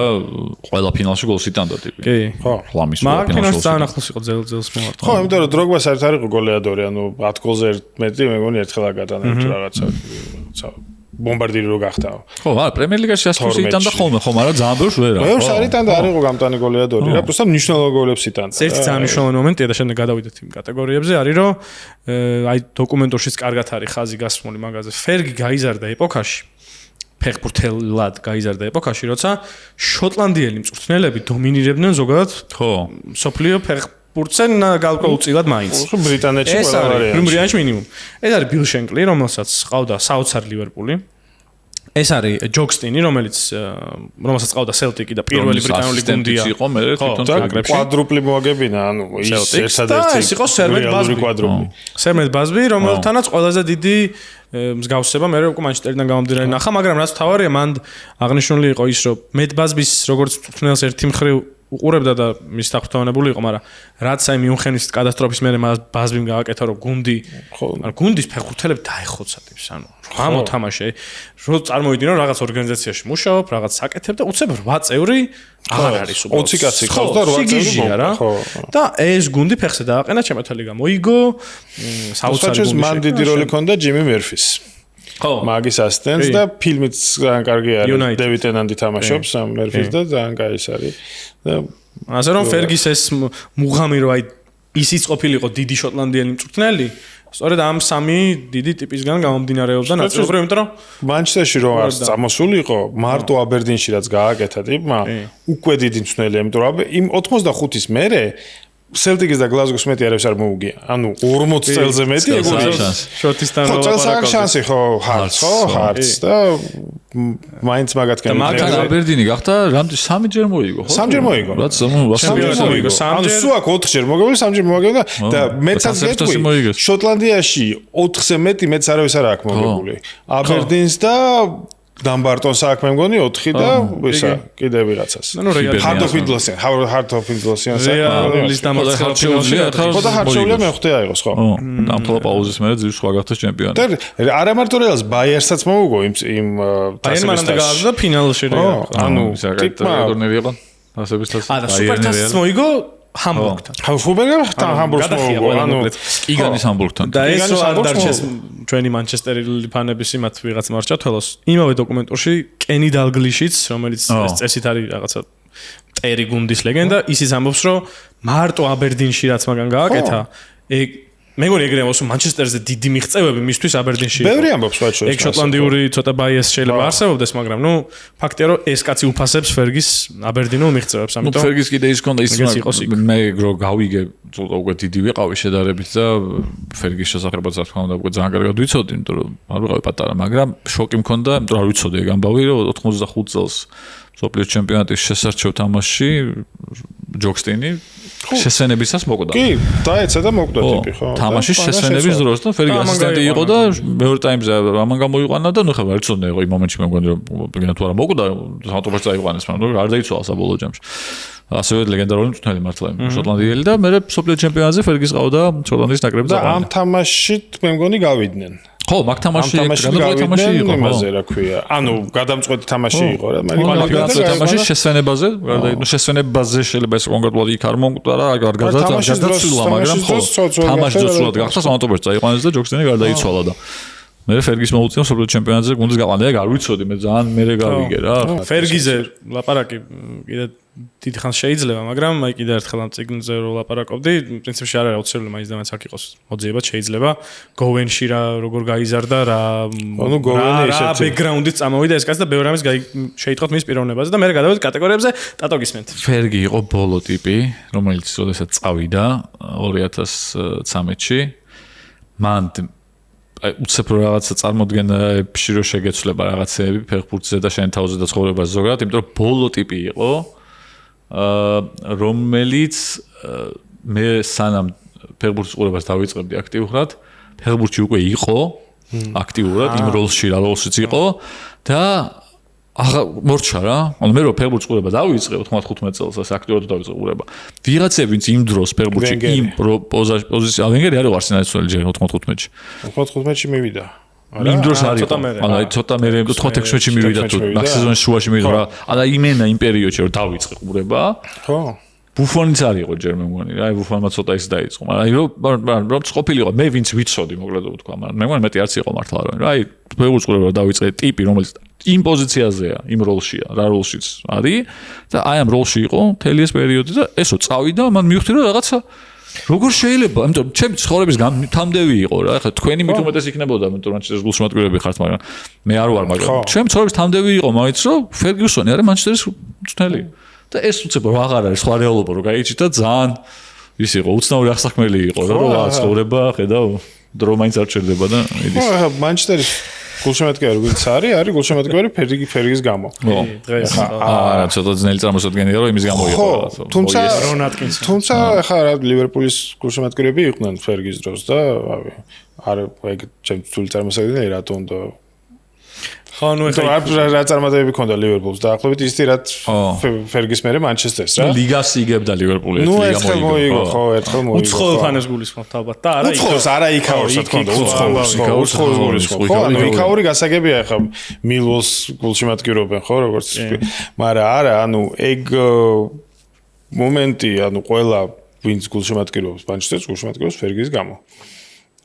ყველა ფინალში გოლს იტანდა ტიპი. კი, ხო, ლამის ფინალში ძალიან ახლოს იყო ძელს მოვარტყა. ხო, იმიტომ რომ დროგბას არ იყო გოლეადორი, ანუ 10 გოლზე 1 მეტი მეგონი ერთხელ აგატანა თუ რაღაცა ბომბარდირი რო გახტაო. ხო, არა, პრემიერ ლიგაში ასკოს იტანდა ხოლმე, ხო, მაგრამ ძალიან ბევრს ვერა. ბევრს არ იტანდა, არ იყო გამტანი გოლეადორი, რა, просто მნიშვნელოვან გოლებს იტანდა. ერთი ძალიან მნიშვნელოვანი მომენტია და შემდეგ გადავიდეთ იმ კატეგორიებზე, არის რომ აი დოკუმენტურშიც კარგად არის ხაზი გასმული მაგაზე. ფერგი გაიზარდა ეპოქაში. ფეხბურთელად გაიზარდა ეპოქაში, როცა შოტლანდიელი მწვრთნელები დომინირებდნენ ზოგადად, ხო, სოფლიო ფეხბურთზე გარკვეულწილად მაინც. ბრიტანეთში ეს არის პრემიერაში მინიმუმ. ეს არის ბილ შენკლი, რომელსაც ყავდა საოცარ ლივერპული. ეს არის ჯოქსტინი, რომელსაც ყავდა სელტიკი და პირველი ბრიტანული გუნდია. იყო მე თვითონ კვადრუპლი მოაგებინა, ანუ ის ერთადერთი ეს იყო სერმეტ ბაზბი. სერმეტ ბაზბი, რომელთანაც ყველაზე დიდი მსგავსება მე უკვე მანჩესტერიდან გამომდინარე ნახა, მაგრამ რაც თავარია, მან აღნიშნული იყო ის, რომ მეტ ბაზბის როგორც მწვრთნელს ერთი მხრივ უყურებდა და მის დახვეწონებული იყო, მაგრამ რაც აი მიუნხენის კატასტროფის მერე მას ბაზბიმ გააკეთა, რომ გუნდის ფეხბურთელები დაეხოცა ტიპს, ანუ ამოთამაშე, რომ წარმოვიდინო რაღაც ორგანიზაციაში მუშაობ, რაღაც საკეთებ და უცებ 8 წევრი აღარ არის უბრალოდ 20 კაცი ყავს და 8 წევრი ხო. და ეს გუნდი ფეხზე დააყენა, ჩემთა ლიგა მოიგო, საოცარი გუნდი. მან დიდი როლი ჰქონდა ჯიმი მერფის. ხო, მაგის ასისტენტს და ფილმიც ძალიან კარგი არის. დევიდ ტენანტი თამაშობს ამ მერფის და ძალიან კაი ის არის. და ასე რომ ფერგის ეს მუღამი რო აი ისიც ყოფილიყო დიდი შოტლანდიელი მწვრთნელი, სწორედ ამ სამი დიდი ტიპისგან გამომდინარეობდა ნაწილობრივ, იმიტომ რომ მანჩესტერში რო არ წამოსული იყო, მარტო აბერდინში რაც გააკეთა ტიპმა, უკვე დიდი მწვრთნელია, იმიტომ რომ იმ 85-ის მერე სელტიკის და გლაზგოს მეტი არაფერს არ მოუგია. ანუ 40 წელზე მეტი ეგორი შოტისთან რო ლაპარაკობ. ხო, შანსი ხო, ჰარტს და მაინც მაგათკენ. მაგრამ აბერდინი გახდა რამდენი 3 ჯერ მოიგო, ხო? 3 ჯერ მოიგო. რაც მოიგო. ანუ სულ აქ 4 ჯერ მოგებული, 3 ჯერ მოგებული და მეცაც გეტყვი. შოტლანდიაში 4-ზე მეტი მეც არავის არ აქვს მოგებული. აბერდინს და დამბარტონს აქ მე მგონი 4 და ისა კიდე ვიღაცას. Heart of Midlothian. რეალის დამარცხებულია. ხო და ჰარტშოულია მეხუთე აიღოს, ხო? დამთვალა პაუზის მერე ძირს სხვა გახდა ჩემპიონი. და არა მარტო რეალს ბაიერსაც მოუგო იმ ბაიერს მანამდე გააგზავნა ფინალში რეალ. ანუ ტურნირი იყო ასების თასი. და სუპერთასიც მოიგო ჰამბურგთან. ჰამბურგს მოუგო, ანუ იგანის ჰამბურგთან. და ეს არ დარჩეს ჩვენი მანჩესტერელი ფანების იმათ ვიღაც მარჩათველოს. იმავე დოკუმენტურში კენი დალგლიშიც, რომელიც ეს წესით არის რაღაცა ტერი გუნდის ლეგენდა, ისიც ამბობს, რომ მარტო აბერდინში რაც მაგან გააკეთა, მეგონი ეგრე ამბობს, მანჩესტერზე დიდი მიღწევები მისთვის აბერდინში იყო. ბევრი ამბობს ვაჩო. ეგ შოტლანდიური ცოტა ბაიას შეიძლება არსებობდეს, მაგრამ ნუ ფაქტია, რომ ეს კაცი უფასებს ფერგის აბერდინულ მიღწევებს, ამიტომ ფერგის კიდე ის ჰქონდა ის მე რო გავიგე, ცოტა უკვე დიდი ვიყავი შედარებით და ფერგის შესახებაც რა თქმა უნდა უკვე ძალიან კარგად ვიცოდი, იმიტომ რომ არ ვიყავი პატარა, მაგრამ შოკი მქონდა, იმიტომ რომ არ ვიცოდი ეგ ამბავი, რომ 85 წელს სოფლიო ჩემპიონატის შესარჩევ თამაშში ჯოქსტინი შესვენებისას მოკვდა. კი, დაეცა და მოკვდა ტიპი, ხო. თამაშის შესვენების დროს და ფერგი ასისტენტი იყო და მეორე ტაიმზე ამან გამოიყვანა და ნუ ხება არცოდნა იყო იმ მომენტში მე მგონი რომ თუ არა მოკვდა, ავტობუსს წაიყვანეს, მაგრამ არ დაიცვალა საბოლოო ჯამში. ასევე ლეგენდარული მწვრთნელი მართლა შოტლანდიელი და მე სოფლიო ჩემპიონატზე ფერგის ყავდა შოტლანდიის ნაკრები და ამ თამაშში მე მგონი გავიდნენ. ხო, მაგ თამაში თამაში იყო, იმაზე რა ქვია. ანუ გადამწყვეტი თამაში იყო რა, მაგრამ თამაში შესვენებაზე, შესვენებაზე შეიძლება ეს კონკრეტულად იქ არ მომკვდა რა, არ გადაცვლილა, მაგრამ ხო, თამაში ძოცულად გახდა ავტობუსს წაიყვანეს და ჯოქსტენი გარდაიცვალა და მე ფერგის მოუწია სოფლიო ჩემპიონატზე გუნდის გაყვანა და არ ვიცოდი მე ძალიან მე გავიგე რა. ფერგიზე ლაპარაკი კიდე დიდი ხანს შეიძლება, მაგრამ აი კიდე ერთხელ ამ ციგნზე რო ლაპარაკობდი, პრინციპში არ არის აუცილებელი მაინც და მაინც აქ იყოს მოძიებაც შეიძლება. გოვენში რა როგორ გაიზარდა რა, ანუ გოვენი ისეთი ბექგრაუნდით წამოვიდა ეს კაცი და ბევრი რამის შეიტყოთ მის პიროვნებაზე და მე გადავედი კატეგორიებზე ტატო გისმენთ. ფერგი იყო ბოლო ტიპი, რომელიც შესაძლოა წავიდა 2013-ში. მან უცებ რაღაცა წარმოდგენებში რო შეგეცვლება რაღაცეები ფეხბურთზე და შენ თავზე და ცხოვრებაზე ზოგადად, იმიტომ რომ ბოლო ტიპი იყო, რომელიც მე სანამ ფეხბურთის ყურებას დავიწყებდი აქტიურად, ფეხბურთში უკვე იყო აქტიურად იმ როლში რა როლშიც იყო და მორჩა რა. ანუ მე რო ფეხბურთის ყურება დავიწყე 95 წელს ეს აქტიურად დავიწყე ყურება. ვიღაცები ვინც იმ დროს ფეხბურთში იმ პოზიციაში ვენგერი არის არსენალის ძველი ჯერ 95-ში. 95-ში მივიდა. იმ დროს არის. ანუ ცოტა მე 96-ში მივიდა თუ მაგ სეზონის შუაში მივიდა რა. ანუ იმენა იმ პერიოდში რომ დავიწყე ყურება. ხო. ბუფონიც არის იყო ჯერ მე მგონი რა. აი ბუფონმა ცოტა ის დაიწყო. მაგრამ რომ ყოფილიყო მე ვინც ვიცოდი მოკლედ ვთქვა, მაგრამ მე მგონი მეტი არც იყო მართლა რა. აი ფეხბურთის ყურება დავიწყე ტიპი რომელიც იმ პოზიციაზეა, იმ როლშია, რა როლშიც არის და აი ამ როლში იყო მთელი ეს პერიოდი და ესო წავიდა, მან მივხვდი რომ რაღაცა როგორ შეიძლება, ამიტომ ჩემი ცხოვრების თამდევი იყო რა. ახლა თქვენი მით უმეტეს იქნებოდა, იმიტომ რომ ეს გულშემატკივრები ხართ, მაგრამ მე არ ვარ, მაგრამ ჩემი ცხოვრების თამდევი იყო, მაინც რომ ფერგიუსონი არის მანჩესტერის მწვრთნელი. და ეს უცებ აღარ არის სხვა რეალობა რო გაიჩი და ძალიან ის იყო, უცნაური აღსაქმელი იყო რა, რომ ცხოვრება ხედავ, დრო მაინც არ ჩერდება და იდის. ხო, მანჩესტერის გულშემატკივარი როგორც არის გულშემატკივარი ფერგის გამო. დღეს არა, ცოტა ძნელი წარმოსადგენია რომ იმის გამო იყო. თუმცა ხა რა ლივერპულის გულშემატკივრები იყვნენ ფერგის დროს და არ ეგ ჩემს თული წარმოსადგენია რატომ და ხო, ნუ ეხლა რა წარმატებები ქონდა ლივერპულს დაახლოებით ისეთი რაც ფერგის მერე მანჩესტერს რა. ლიგას იგებდა ლივერპული ნუ ერთხელ მოიგო, ხო, ერთხელ მოიგო. უცხოელ ფანეს გულისხმობთ ალბათ და არა უცხოელს არა იქაურსაც ქონდა, უცხოელს გულისხმობ. ხო, ანუ იქაური გასაგებია ეხლა მილვოლს გულშემატკივრობენ, ხო, როგორც მაგრამ არა, ანუ ეგ მომენტი, ანუ ყველა ვინც გულშემატკივრობს მანჩესტერს გულშემატკივრობს ფერგის გამო.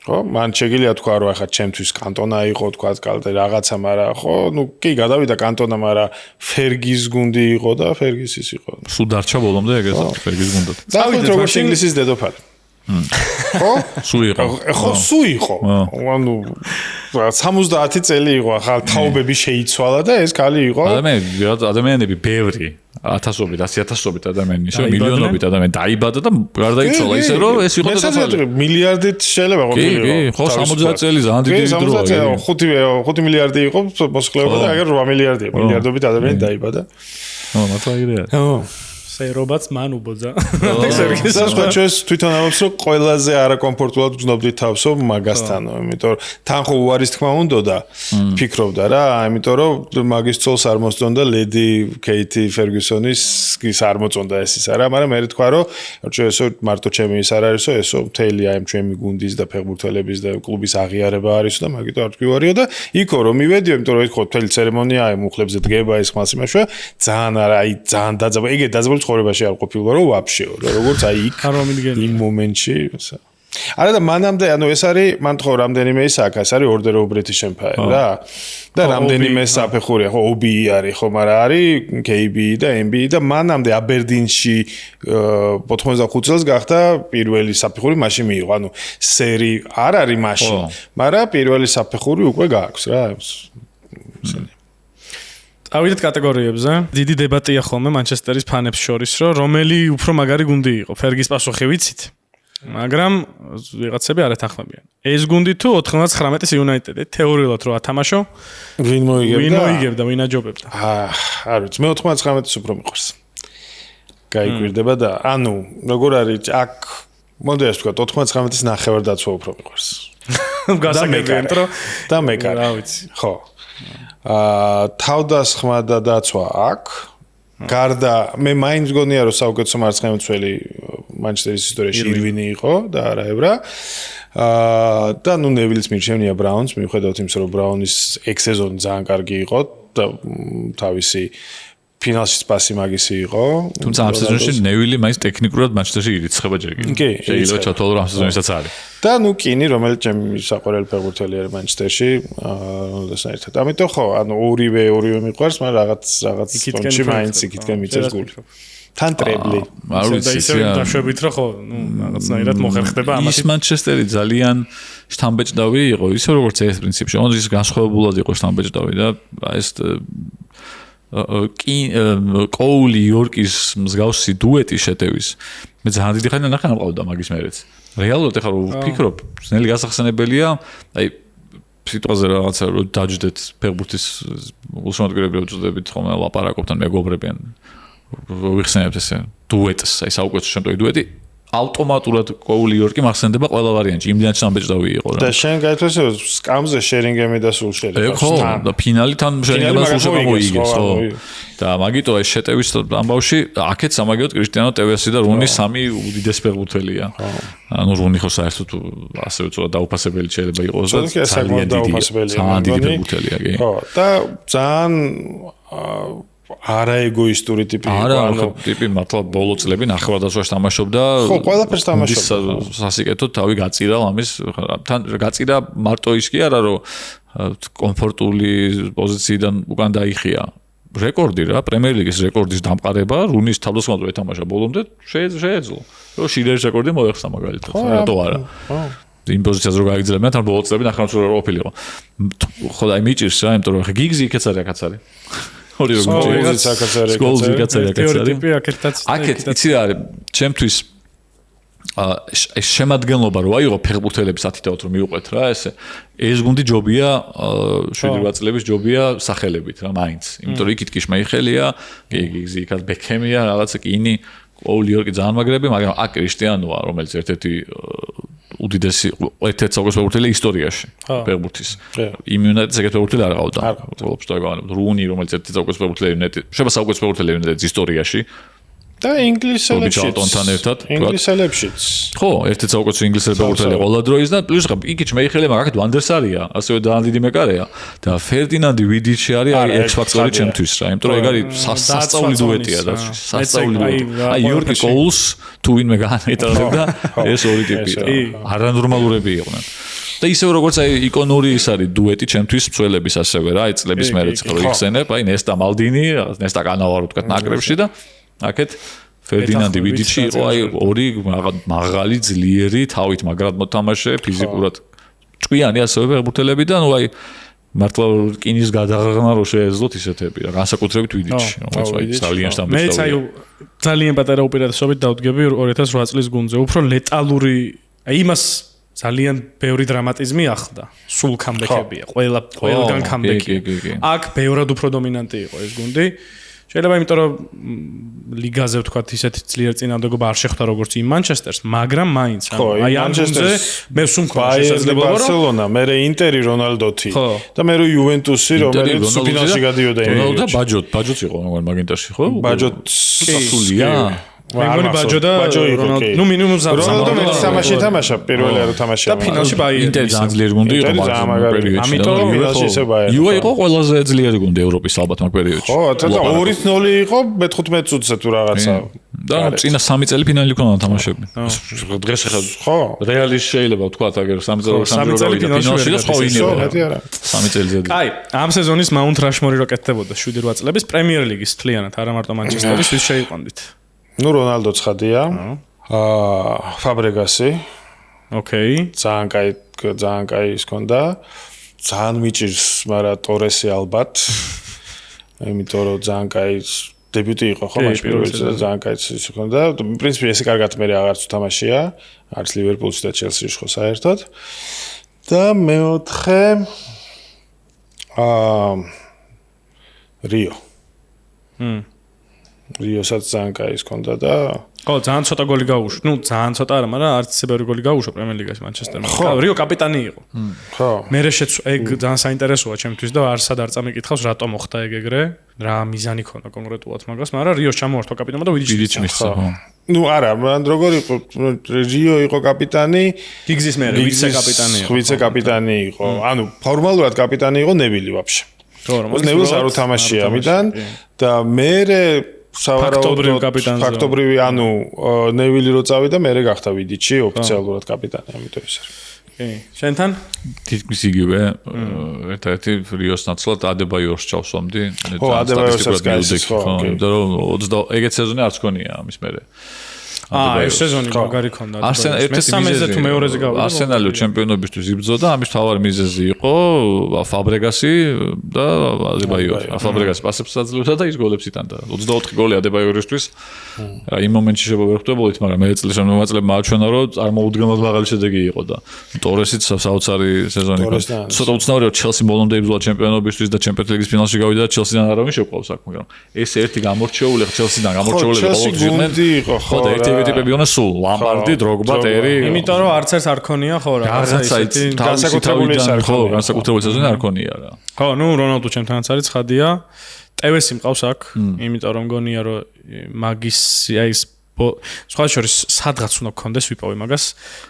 ხო, მან შეგიძლია თქვა რომ ახლა ჩემთვის კანტონა იყო, თქვა კალტე რაღაცა, მაგრამ ხო, ნუ კი გადავიდა კანტონა, მაგრამ ფერგის გუნდი იყო და ფერგის ის იყო. სულ დარჩა ბოლომდე ეგეც ფერგის გუნდად. დავით როგორც ინგლისის დედოფალი. ხო? სულ იყო. ხო, სულ იყო. ანუ 70 წელი იყო, ახლა თაობები შეიცვალა და ეს კალი იყო. ადამიანები ბევრი, 1000-ობით, 100,000-ობით ადამიანი, ისე მილიონობით ადამიანი დაიბადა და გარდაიცვალა ისე რომ ეს იყო დედოფალი. მილიარდით შეიძლება ყოფილიყო. ხო, 70 წელი ძალიან დიდი დროა. 5 მილიარდი იყო მოსახლეობა და აგერ 8 მილიარდია. მილიარდობით ადამიანი დაიბადა. ხო, მართლა იგივეა. ხო. სერობაც მან უბოძა. და სხვა ჩვენს თვითონ ამბობს რომ ყველაზე არაკომფორტულად გრძნობდი თავსო მაგასთანო, იმიტომ რომ თან ხო უარის თქმა უნდა და ფიქრობდა რა, იმიტომ რომ მაგის წოლს არ მოსწონდა ლედი კეითი ფერგიუსონის ის არ მოწონდა ეს ის არა, მაგრამ მე თქვა რომ ჩვენ ესო მარტო ჩემი ის არ არისო, ესო მთელი აი ჩემი გუნდის და ფეხბურთელების და კლუბის აღიარება არისო და მაგით არ თქვიوارიო და იქო რომ მივედიო, იმიტომ რომ ხო მთელი ცერემონია აი მუხლებზე დგება ეს ხმას იმაშვა, ძალიან არა, აი ძალიან დაძაბა, ეგეთ დაძაბული ცხოვრებაში არ ყოფილა რომ ვაფშეო რა როგორც აი იქ იმ მომენტში არა და მანამდე ანუ ეს არის მან თქო რამდენიმე ის აქ ეს არის ორდერ ოფ ბრიტიშ ემპაიერ რა და რამდენიმე საფეხურია ხო OBE არის ხო მაგრამ არის KBE და MBE და მანამდე აბერდინში 85 წელს გახდა პირველი საფეხური მაშინ მიიღო ანუ სერი არ არის მაშინ მაგრამ პირველი საფეხური უკვე გააქვს რა ავიდეთ კატეგორიებზე. დიდი დებატია ხოლმე მანჩესტერის ფანებს შორის, რომ რომელი უფრო მაგარი გუნდი იყო. ფერგის პასუხი ვიცით. მაგრამ ვიღაცები არ ეთანხმებიან. ეს გუნდი თუ 99-ის იუნაიტედი თეორიულად რო ათამაშო, ვინ მოიგებდა, ვინ აჯობებდა. არ ვიცი, მე 99-ის უფრო მიყვარს. გაიკვირდება და ანუ როგორ არის აქ მოდი ასე ვთქვა 99-ის ნახევარ-დაცვა უფრო მიყვარს. გასაგებია, და მეკარე. რა ვიცი. ხო. თავდასხმა და დაცვა აქ. გარდა მე მაინც გონია რომ საუკეთესო მარცხენივმცველი მანჩესტერის ისტორიაში ირვინი იყო და არა ებრა. და ნუ ნევილის მირჩევნია ბრაუნს, მიუხედავად იმისა რომ ბრაუნის ეგ სეზონი ძალიან კარგი იყო და თავისი ფინალში პასი მაგისი იყო. თუმცა ამ სეზონში ნევილი მაინც ტექნიკურად მანჩესტერში ირიცხება ჯერ კიდევ. შეიძლება ჩათვალო რომ ამ სეზონისაც არის. და ნუ კინი რომელიც ჩემი საყვარელი ფეხბურთელი არის მანჩესტერში, როდესაც ერთად. ამიტომ ხო, ანუ ორივე მიყვარს, მაგრამ რაღაც პონჩი მაინც იქითკენ მიწეს გული. თან ტრებლი. და ისე დაშვებით რომ ხო, ნუ რაღაცნაირად მოხერხდება ამათი. ის მანჩესტერი ძალიან შთამბეჭდავი იყო, ისე როგორც ეს პრინციპში, ოღონდ ის განსხვავებულად იყო შთამბეჭდავი და ეს კოული იორკის მსგავსი დუეტი შეტევის. მე ძალიან დიდი ხანი ნახე ამყავდა მაგის მერეც. რეალურად ეხლა რომ ვფიქრობ, ძნელი გასახსენებელია, აი სიტყვაზე რაღაცა რომ დაჯდეთ ფეხბურთის უსამართლობრივი უწოდებით ხოლმე ლაპარაკობთან მეგობრებიან. ვიხსენებთ ესე დუეტს, აი საუკეთესო შემტევი დუეტი. ავტომატურად კოული იორკი მახსენდება ყველა ვარიანტში. იმდენად სამბეჭდავი იყო რა. და შენ გაითვალისე რომ სკამზე შერინგემი და სულ შერინგემი. ხო, და ფინალი თან შერინგემი სულ შემოიგეს, ხო. და მაგიტო ეს შეტევის ამბავში აქეთ სამაგიეროდ კრისტიანო ტევესი და რუნი სამი უდიდეს ფეხბურთელია. ანუ რუნი ხო საერთოდ ასე უწოდა დაუფასებელი შეიძლება იყოს და ძალიან დიდი ფეხბურთელია, კი. ხო, და ძალიან არაეგოისტური ტიპი იყო, ანუ ტიპი მართლა ბოლო წლები ნახევარ-დაცვაში თამაშობდა. ხო, ყველაფერს თამაშობდა. სასიკეთოდ თავი გაწირა ამის, თან გაწირა მარტო ის კი არა, რომ კომფორტული პოზიციიდან უკან დაიხია. რეკორდი რა, პრემიერ ლიგის რეკორდის დამყარება, რუნის თავდასხმაზე ეთამაშა ბოლომდე შეეძლო. რომ შირერის რეკორდი მოეხსნა მაგალითად, რატო არა? ხო. იმ პოზიციაზე რო გაიგრძელებიან, თან ბოლო წლები ნახევარ-დაცვაში ყოფილიყო. ხო, აი მიჭირს რა, იმიტომ რომ ხა გიგზი იქაც არის, აქაც არის. ორი როგორ სკოლზი სტერეოტიპი აქეთაც აქეთ იცი რა არის ჩემთვის ეს შემადგენლობა რო აიღო ფეხბურთელების 10-20 რომ მიუყვეთ რა ეს გუნდი ჯობია 7-8 წლების ჯობია სახელებით რა მაინც იმიტომ რომ იქით კი შმეიხელია გიგზი იქაც ბექემია რაღაცა კინი კოული იორკი ძალიან მაგრები მაგრამ აქ კრისტიანოა რომელიც ერთ-ერთი უდიდესი ერთ-ერთი საუკეთესო ფეხბურთელი ისტორიაში ფეხბურთის. იმუნიტეტს ეგეთ ფეხბურთელი არ ყავდა. ყველაფერს დაგვანებთ. რუნი რომელიც ერთ-ერთი საუკეთესო ფეხბურთელი იმუნიტეტი. შეიძლება საუკეთესო ფეხბურთელი იმუნიტეტის ისტორიაში. და ინგლისელებშიც. ხო, ერთ-ერთი საუკეთესო ინგლისელი ფეხბურთელი ყველა დროის და პლუს იგი ჩმეიხელება მაგათ ვანდერსარია, ასევე ძალიან დიდი მეკარეა და ფერდინანდი ვიდიჩი არის ეს ფაქტორი ჩემთვის რა. იმიტომ რომ ეგ არის სასწაული დუეტია და სასწაული დუეტი. აი იორკი კოულს თუ ვინმე განაიტარებდა ეს ორი ტიპი რა. არანორმალურები იყვნენ. და ისევ როგორც აი იკონური ის არის დუეტი ჩემთვის მცველების ასევე რა, აი წლების მერეც ხო იხსენებ, აი ნესტა მალდინი, ნესტა კანავარო თქვა ნაკრებში და აქეთ ფერდინანდი ვიდიჩი იყო აი ორი მაღალი ძლიერი თავით მაგრად მოთამაშე ფიზიკურად ჭკვიანი ასევე ფეხბურთელები და ნუ აი მართლა კინის გადაღრმა რო შეეძლოთ ისეთები რა განსაკუთრებით ვიდიჩი რომელიც აი ძალიან შთამბეჭდავია მეც აი ძალიან პატარა უპირატესობით დავდგები 2008 წლის გუნდზე უფრო ლეტალური აი იმას ძალიან ბევრი დრამატიზმი ახლდა სულ კამბექებია ყველგან კამბექი აქ ბევრად უფრო დომინანტი იყო ეს გუნდი შეიძლება იმიტომ რომ ლიგაზე ვთქვათ ისეთი ძლიერ წინამდებობა არ შეხვდა როგორც იმ მანჩესტერს, მაგრამ მაინც აი ამ გუნდზე მე სულ მქონდა შესაძლებლობა რომ ბარსელონა, მე ინტერი რონალდოთი და მე იუვენტუსი რომელიც ფინალში გადიოდა რონალდო და ბაჯოტი იყო მაგინტერში ხო? ბაჯოტსულია მეგონი ბაჯო და რონალდო ნუ მინიმუმ რონალდო მე თამაში თამაშა პირველი რო თამაშია და ფინალში ბაიერი ინტერი ძალიან ძლიერი გუნდი იყო პერიოდში ამიტომ ფინალში ისე ბაიერი იუვე იყო ყველაზე ძლიერი გუნდი ევროპის ალბათ მაგ პერიოდში ხო და 2-0 იყო მე-15 წუთზე თუ რაღაცა და წინა 3 წელი ფინალი ქონდა თამაშები დღეს ახლა ხო რეალის შეიძლება ვთქვა აგერ 3 წელი ფინალში და სხვა ინი 3 წელი ზედა აი ამ სეზონის მაუნთ რაშმორი რო კეთდებოდა 7-8 წლების პრემიერ ლიგის თლიანად არა მარტო მანჩესტერის ვის შეიყვანდით ნუ რონალდო ცხადია. ფაბრეგასი. ოკეი. ძალიან კაი ის ქონდა. ძალიან მიჭირს, მაგრამ ტორესი ალბათ. იმიტომ რომ ძალიან კაი დებიუტი იყო ხო მაშინ პირველი ძალიან კაი ის ქონდა. პრინციპი ესე კარგად მე აღარც თამაშია. არც ლივერპულში და ჩელსიში ხო საერთოდ. და მეოთხე რიო. რიოსაც ძალიან კაი ის ჰქონდა და ხო, ძალიან ცოტა გოლი გაუშვა. ნუ ძალიან ცოტა არა, მაგრამ არც ისე ბევრი გოლი გაუშვა პრემიერ ლიგაში მანჩესტერმა. რიო კაპიტანი იყო. ხო. მე ეგ ძალიან საინტერესოა ჩემთვის და არსად არ წამიკითხავს რატომ მოხდა ეგრე, რა მიზანი ქონდა კონკრეტულად მაგას, მაგრამ რიოს ჩამოართვა კაპიტანმა და ვიდიჩი მისცა, ხო. ნუ არა, მან როგორ იყო რიო იყო კაპიტანი, გიგზის მერე ვიცე-კაპიტანი იყო. ვიცე-კაპიტანი იყო. ანუ ფორმალურად კაპიტანი იყო ნევილი ვაფშე. ხო, რომ ნევილს არ უთამაშია ამიდან და მე ფაქტობრივი ანუ ნევილი რო წავიდა მე გახდა ვიდიჩი ოფიციალურად კაპიტანი ამიტომ ის არის. კი, შენთან თითქმის იგივე ერთ-ერთი რიოს ნაცვლად ადებაიორს ჩავსვამდი. ხო, ადებაიორსაც გაიცის ხო. იმიტომ რომ 20 ეგეთ სეზონი არც ქონია ამის მერე. ეს სეზონი მაგარი ქონდა. მესამეზე თუ მეორეზე გავიდა. არსენალი ჩემპიონობისთვის იბრძოდა, ამის მთავარი მიზეზი იყო ფაბრეგასი და ადებაიორი. ფაბრეგასი პასებს აძლევდა და ის გოლებს იტანდა. 24 გოლი ადებაიორისთვის. იმ მომენტში შევხვდებოდით, მაგრამ მე წლის შემოწმებმა აჩვენა, რომ წარმოუდგენლად მაღალი შედეგი იყო და ტორესიც საოცარი სეზონი იყო. ცოტა უცნაურია, ჩელსი ბოლომდე იბრძოლა ჩემპიონობისთვის და ჩემპიონს ლიგის ფინალში გავიდა და ჩელსიდან არავინ შეყვავს აქ, მაგრამ ეს ერთი გამორჩეული ჩელსიდან გამორჩეული იყო. ხო, ტიპები უნდა სულ ლამბარდი, დროგბა, ტერი. იმიტომ რომ არც ეს არ ქონია ხო რა. განსაკუთრებული სეზონი არ ქონია რა. ხო, ნუ რონალდო ჩემთანაც არის ცხადია. ტევესი მყავს აქ, იმიტომ რომ მგონია რომ მაგის ის სხვა შორის სადღაც უნდა გქონდეს ვიპოვე მაგას.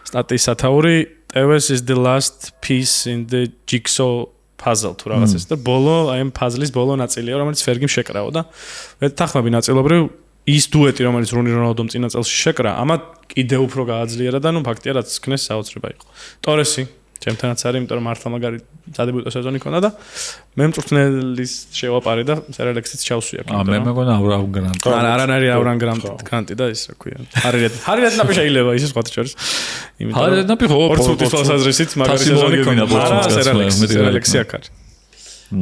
სტატიის სათაური Tevez is the last piece in the jigsaw puzzle თუ რაღაც ეს და ბოლო აი ამ puzzle-ის ბოლო ნაწილია, რომელიც ფერგიმ შეკრაო და თანხმები ნაწილობრივ ის დუეტი, რომელიც რონი რონალდომ წინა წელს შეკრა, ამა კიდევ უფრო გააძლიერა და ნუ ფაქტია რაც ქნეს საოცრება იყო. ტორესი ჩემთანაც არის, იმიტომ რომ მართლა მაგარი სადებიუტო სეზონი ქონდა და მე მწვრთნელის შევაპარე და სერელექსიც ჩავსვია. მე მეგონა ავრამ გრანტი. არანაირი ავრამ გრანტი და ის რა ქვია. ჰარირედნაპი შეიძლება ისე სხვა შორის. იმიტომ ჰარირედნაპი ხო ორცუთის თვალსაზრისით მაგარი სეზონი ქონდა. სერელექსი აქ არის.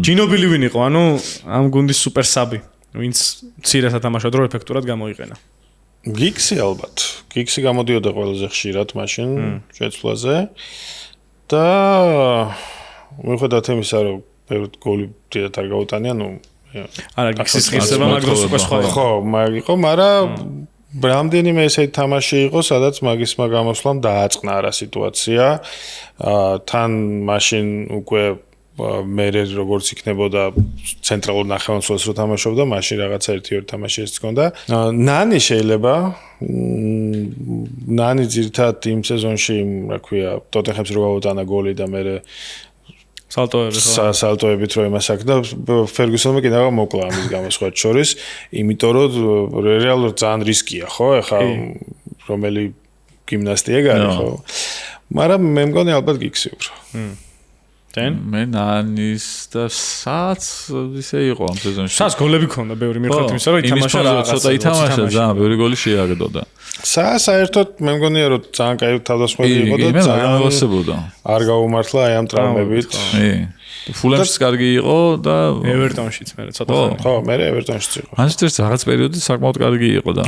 ჯინობილი ვინ იყო? ანუ ამ გუნდის სუპერ საბი. ვინც მცირე სათამაშო დრო ეფექტურად გამოიყენა. გიქსი ალბათ. გიქსი გამოდიოდა ყველაზე ხშირად მაშინ შეცვლაზე და მიუხედავად იმისა, რომ ბევრი გოლი დიდად არ გაუტანია, ნუ არა გიქსის ღირსება მაგდროს უკვე სხვა იყო. ხო, მაგ იყო, მაგრამ რამდენიმე ესეთი თამაში იყო, სადაც მაგისმა გამოსვლამ დააწყნა რა სიტუაცია. თან მაშინ უკვე მერე როგორც იქნებოდა ცენტრალურ ნახევარმცველს რო თამაშობდა, მაშინ რაღაცა ერთი-ორი თამაში ეს ჰქონდა. ნანი შეიძლება ნანი ძირთად იმ სეზონში, რა ქვია, ტოტენჰემს რო გაუტანა გოლი და მერე სალტოებით რო იმას აქდა, ფერგუსონმა კიდევ მოკლა ამის გამო სხვა შორის, იმიტომ რომ რეალურად ძალიან რისკია, ხო? ეხა რომელი გიმნასტია გარი, ხო? მაგრამ მე მგონი ალბათ გიქსი უფრო. მე ნანის და საც ისე იყო ამ სეზონში. საც გოლები ქონდა ბევრი მიხედვით იმისა, რომ ითამაშა ცოტა ითამაშა ძალიან ბევრი გოლი შეაგდო და საერთოდ მე მგონია რომ ძალიან კაი თავდასხმები იყო და ძალიან გავასებოდა. არ გაუმართლა აი ამ ტრამვებით. ფულემშიც კარგი იყო და ევერტონშიც მე ცოტა ხო, მე ევერტონშიც იყო. მანჩესტერს რაღაც პერიოდი საკმაოდ კარგი იყო და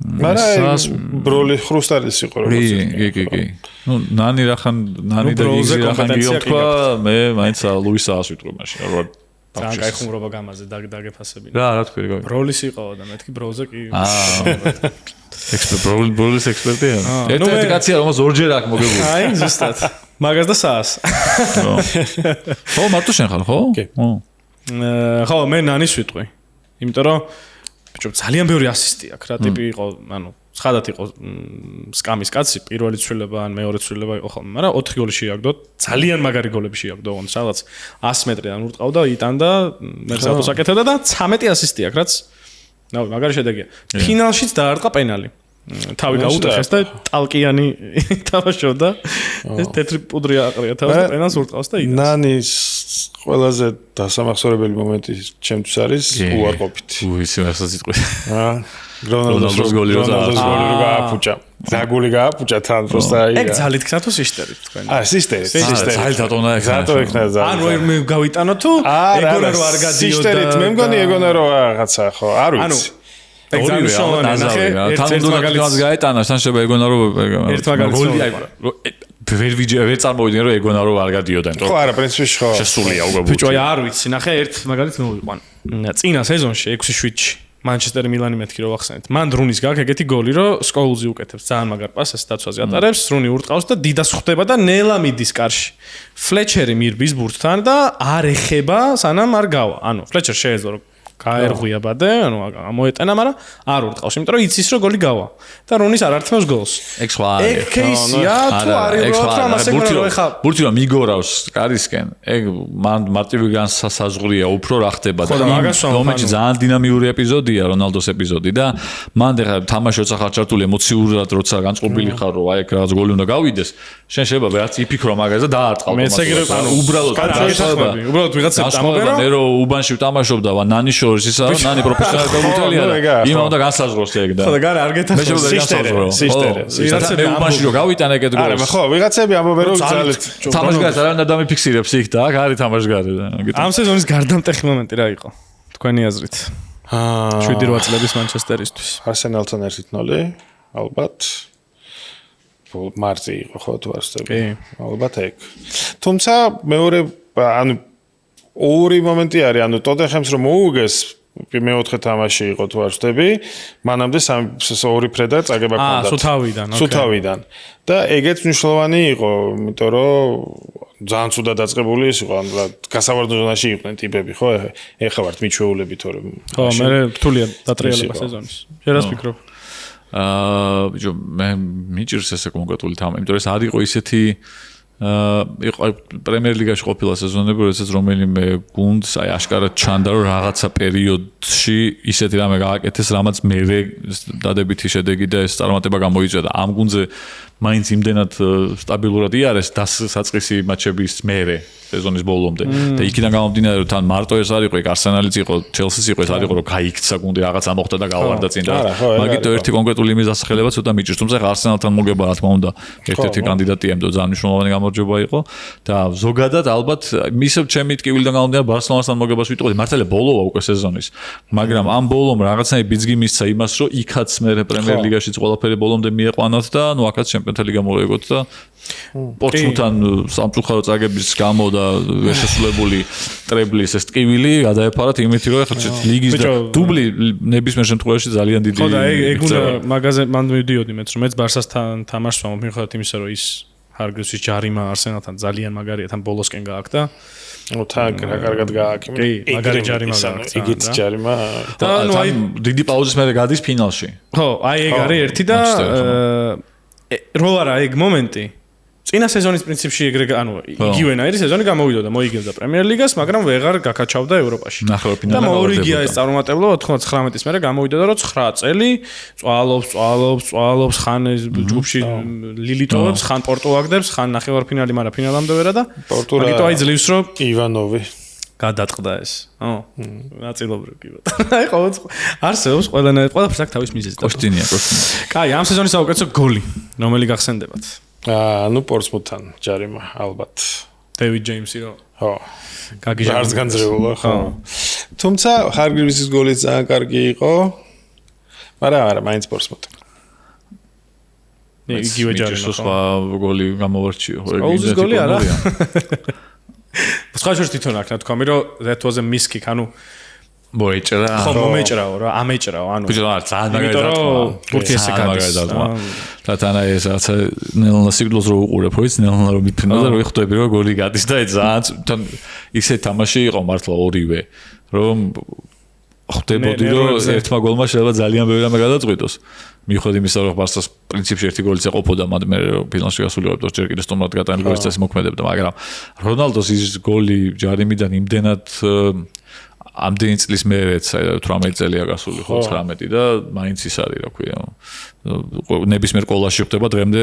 მაგრამ ბროლი ხრუსტალის იყო როგორც კი. ნუ ნანი რახან ნანი და გიგზი რახან გიოქვა, მე მაინც ლუისას ვიტყვი მაშინ რა. ძალიან კაი ხუმრობა გამაზე დაგეფასებინა. რა თქვი როგორ? ბროლის იყო და მეთქი ბროლზე კი. ბროლის ექსპერტია. ერთ-ერთი კაცია რომელს ორჯერ აქვს მოგებული. აი ზუსტად. მაგას და სას. ხო, მარტო შენ ხარ, ხო? ხო, მე ნანის ვიტყვი. იმიტომ რომ ბიჭო ძალიან ბევრი ასისტი აქვს რა ტიპი იყო, ანუ ცხადად იყო სკამის კაცი, პირველი ცვლილება ან მეორე ცვლილება იყო ხოლმე, მაგრამ 4 გოლი შეაგდო, ძალიან მაგარი გოლები შეაგდო, ოღონდ რაღაც 100 მეტრიდან ურტყავდა, იტანდა, მერცაუტოს აკეთებდა და 13 ასისტი აქვს, რაც ნავი მაგარი შედეგია. ფინალშიც დაარტყა პენალი. თავი გაუტეხეს და ტალკიანი თამაშობდა. ეს თეთრი პუდრი აყრია თავს და პენალს ურტყავს და იტანს. ნანის ყველაზე დასამახსოვრებელი момент ჩემთვის არის უარყოფით. ისე რასაც იტყვი. რონალდოს გოლი რო გააფუჭა. ზაგული გააფუჭა თან просто ეგ ძალით ხსნა თუ სისტერით თქვენ. სისტერით. ძალით ატონა ეგ. ზატო ეკნა ზალით. ანუ მე გავიტანო თუ ეგონა რო არ გადიოდა. სისტერით მე მგონი ეგონა რო რაღაცა ხო, არ ვიცი. ორივე ნახე, ერთ მაგალითს გაეტანა, თან შეიძლება ეგონა რო ერთ მაგალითს ვერ წარმოვიდნენ რომ ეგონა რო არ გადიოდნენ. ხო, არა, პრინციპში ხო. შესულია უკვე. ბიჭო, არ ვიცი, ნახე, ერთ მაგალითს მოვიყვან. წინა სეზონში 6-7-ში მანჩესტერი მილანი მეთქი რო ვახსენეთ. მან რუნის გაქვს ეგეთი გოლი, რომ სკოულზი უკეთებს ძალიან მაგარ პასს დაცვაზე ატარებს, რუნი ურტყავს და დიდას ხვდება და ნელა მიდის კარში. ფლეჩერი მირბის ბურთთან და არ ეხება, სანამ არ გავა. ანუ ფლეჩერ შეეძლო რომ გაერღვია ბადე, ანუ ამოეტანა, მაგრამ არ ურტყავს, იმიტომ რომ იცის რომ გოლი გავა. და რუნის არ ართმევს გოლს. ეგ სხვა ეგ кейსია, თუ არის რომ ამას ეგრევე ხა. ბურთი რომ მიგორავს კარისკენ, ეგ მან მარტივი განსაზღვრია, უფრო რა ხდება და მომენტში ძალიან დინამიური ეპიზოდია რონალდოს ეპიზოდი და მან ახლა თამაში როცა ხარ ჩართული ემოციურად, როცა განწყობილი ხარ, რომ აი ეგ რაღაც გოლი უნდა გავიდეს, შენ შეიძლება რაც იფიქრო მაგაზე და დაარტყავ. მეც ეგრევე ანუ უბრალოდ უბრალოდ ვიღაცა დამობერა. მე რომ უბანში ვტამაშობდა და ნანის შორის ისა ნანი პროფესიონალი გამოტელია და იმა უნდა განსაზღვროს ეგ და. ხო და გარე არ გეთახმება სისტერე. მე უბანში რომ გავიტანე ეგეთ გოლს. არა, ხო, ვიღაცები ამბობენ რომ ძალით თამაშგარს არ უნდა დამიფიქსირებს იქ და აქ არის თამაშგარი და. ამ სეზონის გარდამტეხი მომენტი რა იყო? თქვენი აზრით. 7-8 წლების მანჩესტერისთვის. არსენალთან 1-0, ალბათ. მარტი იყო ხო თუ არ ვსწრებ. კი. ალბათ ეგ. თუმცა მეორე ანუ ორი მომენტი არის, ანუ ტოტენჰემს რომ მოუგეს მეოთხე თამაში იყო თუ არ ვსწრები, მანამდე ორი ფრედა წაგება ჰქონდათ. სუთავიდან. და ეგეც მნიშვნელოვანი იყო, იმიტომ რომ ძალიან ცუდად დაწყებული იყო, ანუ გასავარდო ზონაში იყვნენ ტიპები, ხო? ეხლა ვართ მიჩვეულები თორე. ხო, მე რთულია დატრიალება სეზონის. შენ რას ფიქრობ? ბიჭო, მე მიჭირს ესე კონკრეტული თამა, იმიტომ რომ ეს არ იყო ისეთი იყო პრემიერ ლიგაში ყოფილა სეზონები, როდესაც რომელიმე გუნდს აი აშკარად ჩანდა რომ რაღაცა პერიოდში ისეთი რამე გააკეთეს, რამაც მერე დადებითი შედეგი და ეს წარმატება გამოიწვია და ამ გუნდზე მაინც იმდენად სტაბილურად იარეს დასაწყისი მატჩების მერე სეზონის ბოლომდე და იქიდან გამომდინარე რომ თან მარტო ეს არ იყო, იქ არსენალიც იყო, ჩელსიც იყო, ეს არ იყო რომ გაიქცა გუნდი რაღაცა მოხდა და გავარდა წინ და მაგით ერთი კონკრეტული იმის დასახელება ცოტა მიჭირს, თუმცა არსენალთან მოგება რა თქმა უნდა ერთ-ერთი კანდიდატია, იმიტომ ძალიან მნიშვნელოვანი გამარჯვება იყო და ზოგადად ალბათ მის ჩემი ტკივილიდან გამომდინარე ბარსელონასთან მოგებას ვიტყოდი, მართალია ბოლოა უკვე სეზონის, მაგრამ ამ ბოლომ რაღაცნაირი ბიძგი მისცა იმას, რომ იქაც მე პრემიერ ლიგაშიც ყველაფერი ბოლომდე მieყვანოთ და ნუ აქაც ჩემპიონთა ლიგა მოვეგოთ და პორტსმუთთან სამწუხარო წაგების გამო და შესრულებული ტრებლის ეს ტკივილი გადაეფარათ იმით რომ ახლა ლიგის და დუბლი ნებისმიერ შემთხვევაში ძალიან დიდი. ხო და ეგ უნდა მაგაზე მან მივდიოდი მეც რომ მეც ბარსასთან თამაშს ვამბობ მიუხედავად იმისა რომ ის ჰარგრევსის ჯარიმა არსენალთან ძალიან მაგარია, თან ბოლოსკენ გააკდა. ნუ თან რა კარგად გააკი. კი, მაგარი ჯარიმა გააკეთა. იგიც ჯარიმა და ნუ აი დიდი პაუზის მერე გადის ფინალში. ხო, აი ეგ არის ერთი და რო არა ეგ მომენტი წინა სეზონის პრინციპში ეგრე ანუ იგივენაირი სეზონი გამოვიდოდა, მოიგებდა პრემიერ ლიგას, მაგრამ ვეღარ გაკაჩავდა ევროპაში. და მოურიგია ეს წარუმატებლობა 99-ის მერე გამოვიდოდა რომ 9 წელი წვალობს, ხან ჯგუფში ლილიტოვებს, ხან პორტუ აგდებს, ხან ნახევარფინალი, მაგრამ ფინალამდე ვერა და მაგიტო აი ძლივს რომ ივანოვი გადაწყდა ეს. ნაწილობრივ კი ბატონო. აი ყოველ არსებობს ყველაფერს აქვს თავის მიზეზი. კოშტინია. კაი, ამ სეზონის საუკეთესო გოლი, რომელი გახსენდებათ? ნუ პორტსმუთთან ჯარიმა ალბათ. დევიდ ჯეიმსი რო. ხო. გაგიჟა. არც განძრეულა, ხო. თუმცა ჰარგრევსის გოლიც ძალიან კარგი იყო. მაგრამ მაინც პორტსმუთი. იგივე ჯარიმა. სხვა გოლი გამოვარჩიო. ოუზის გოლი არა. სხვაშორის თვითონ აქ ნათქვამი რომ that was a miskick, ანუ მოეჭრა. ხო, მომეჭრაო რა, ამეჭრაო, ანუ. ბიჭო, არ ძალიან მაგარი დარტყმა. თურქი ესე გადის. და თან აი ეს რაცა ნელა სიგნალს რო უყურებ, ხო იცი, ნელა რო მიფრინდა და რო იხტები რომ გოლი გადის და ძალიან თან ისე თამაში იყო მართლა ორივე, რომ ხდებოდი რომ ერთმა გოლმა შეიძლება ძალიან ბევრი რამე გადაწყვიტოს. მიუხედავად იმისა, რომ ბარსას პრინციპში ერთი გოლიც ეყოფოდა, მაგრამ მე ფინალში გასულიყავდა ჯერ კიდევ სტუმრად გატანილი გოლის წესი მოქმედებდა, მაგრამ რონალდოს ის გოლი ჯარიმიდან იმდენად ამდენი წლის მერეც 18 წელია გასული ხო 19 და მაინც ის არის რა ქვია ნებისმიერ კოლაში ხდება დღემდე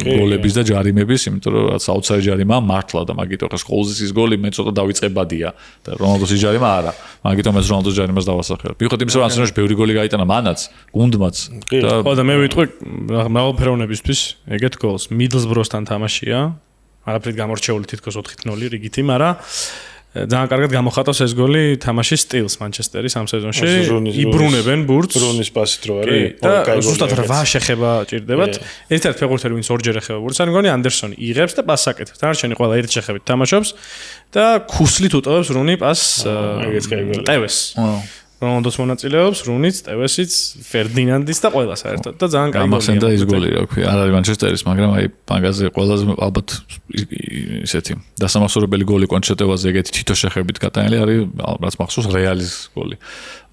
გოლების და ჯარიმების, იმიტომ რომ რაც აუთსაიდ ჯარიმა მართლა და მაგიტო ხა სკოლზის ის გოლი მე ცოტა დავიწყებადია და რონალდოს ის ჯარიმა არა, მაგიტომ ეს რონალდოს ჯარიმას დავასახელებ. მიუხედავად იმისა, რომ ანსენოში ბევრი გოლი გაიტანა მანაც, გუნდმაც და ხო და მე ვიტყვი მრავალფეროვნებისთვის ეგეთ გოლს მიდლსბროსთან თამაშია, არაფრით გამორჩეული თითქოს 4-0 რიგითი, მაგრამ ძალიან კარგად გამოხატავს ეს გოლი თამაშის სტილს მანჩესტერის ამ სეზონში. იბრუნებენ ბურთს. ბრუნის პასით რო არის. და ზუსტად 8 შეხება ჭირდებათ. ერთ-ერთი ფეხბურთელი ვინც ორჯერ ეხება ბურთს, არ მგონი andersoni იღებს და პასს აკეთებს. დანარჩენი ყველა ერთ შეხებით თამაშობს და ქუსლით უტოვებს რუნი პასს ტევეს. რონალდოს მონაწილეობს, რუნიც, ტევესიც, ფერდინანდის და ყველა საერთოდ და ძალიან კაი გოლია. ამახსენდა ის გოლი, რა ქვია, არ არის მანჩესტერის, მაგრამ აი მაგაზე ყველაზე ალბათ ისეთი დასამახსოვრებელი გოლი კონჩეტევაზე ეგეთი თითო შეხებით გატანილი არის, რაც მახსოვს რეალის გოლი.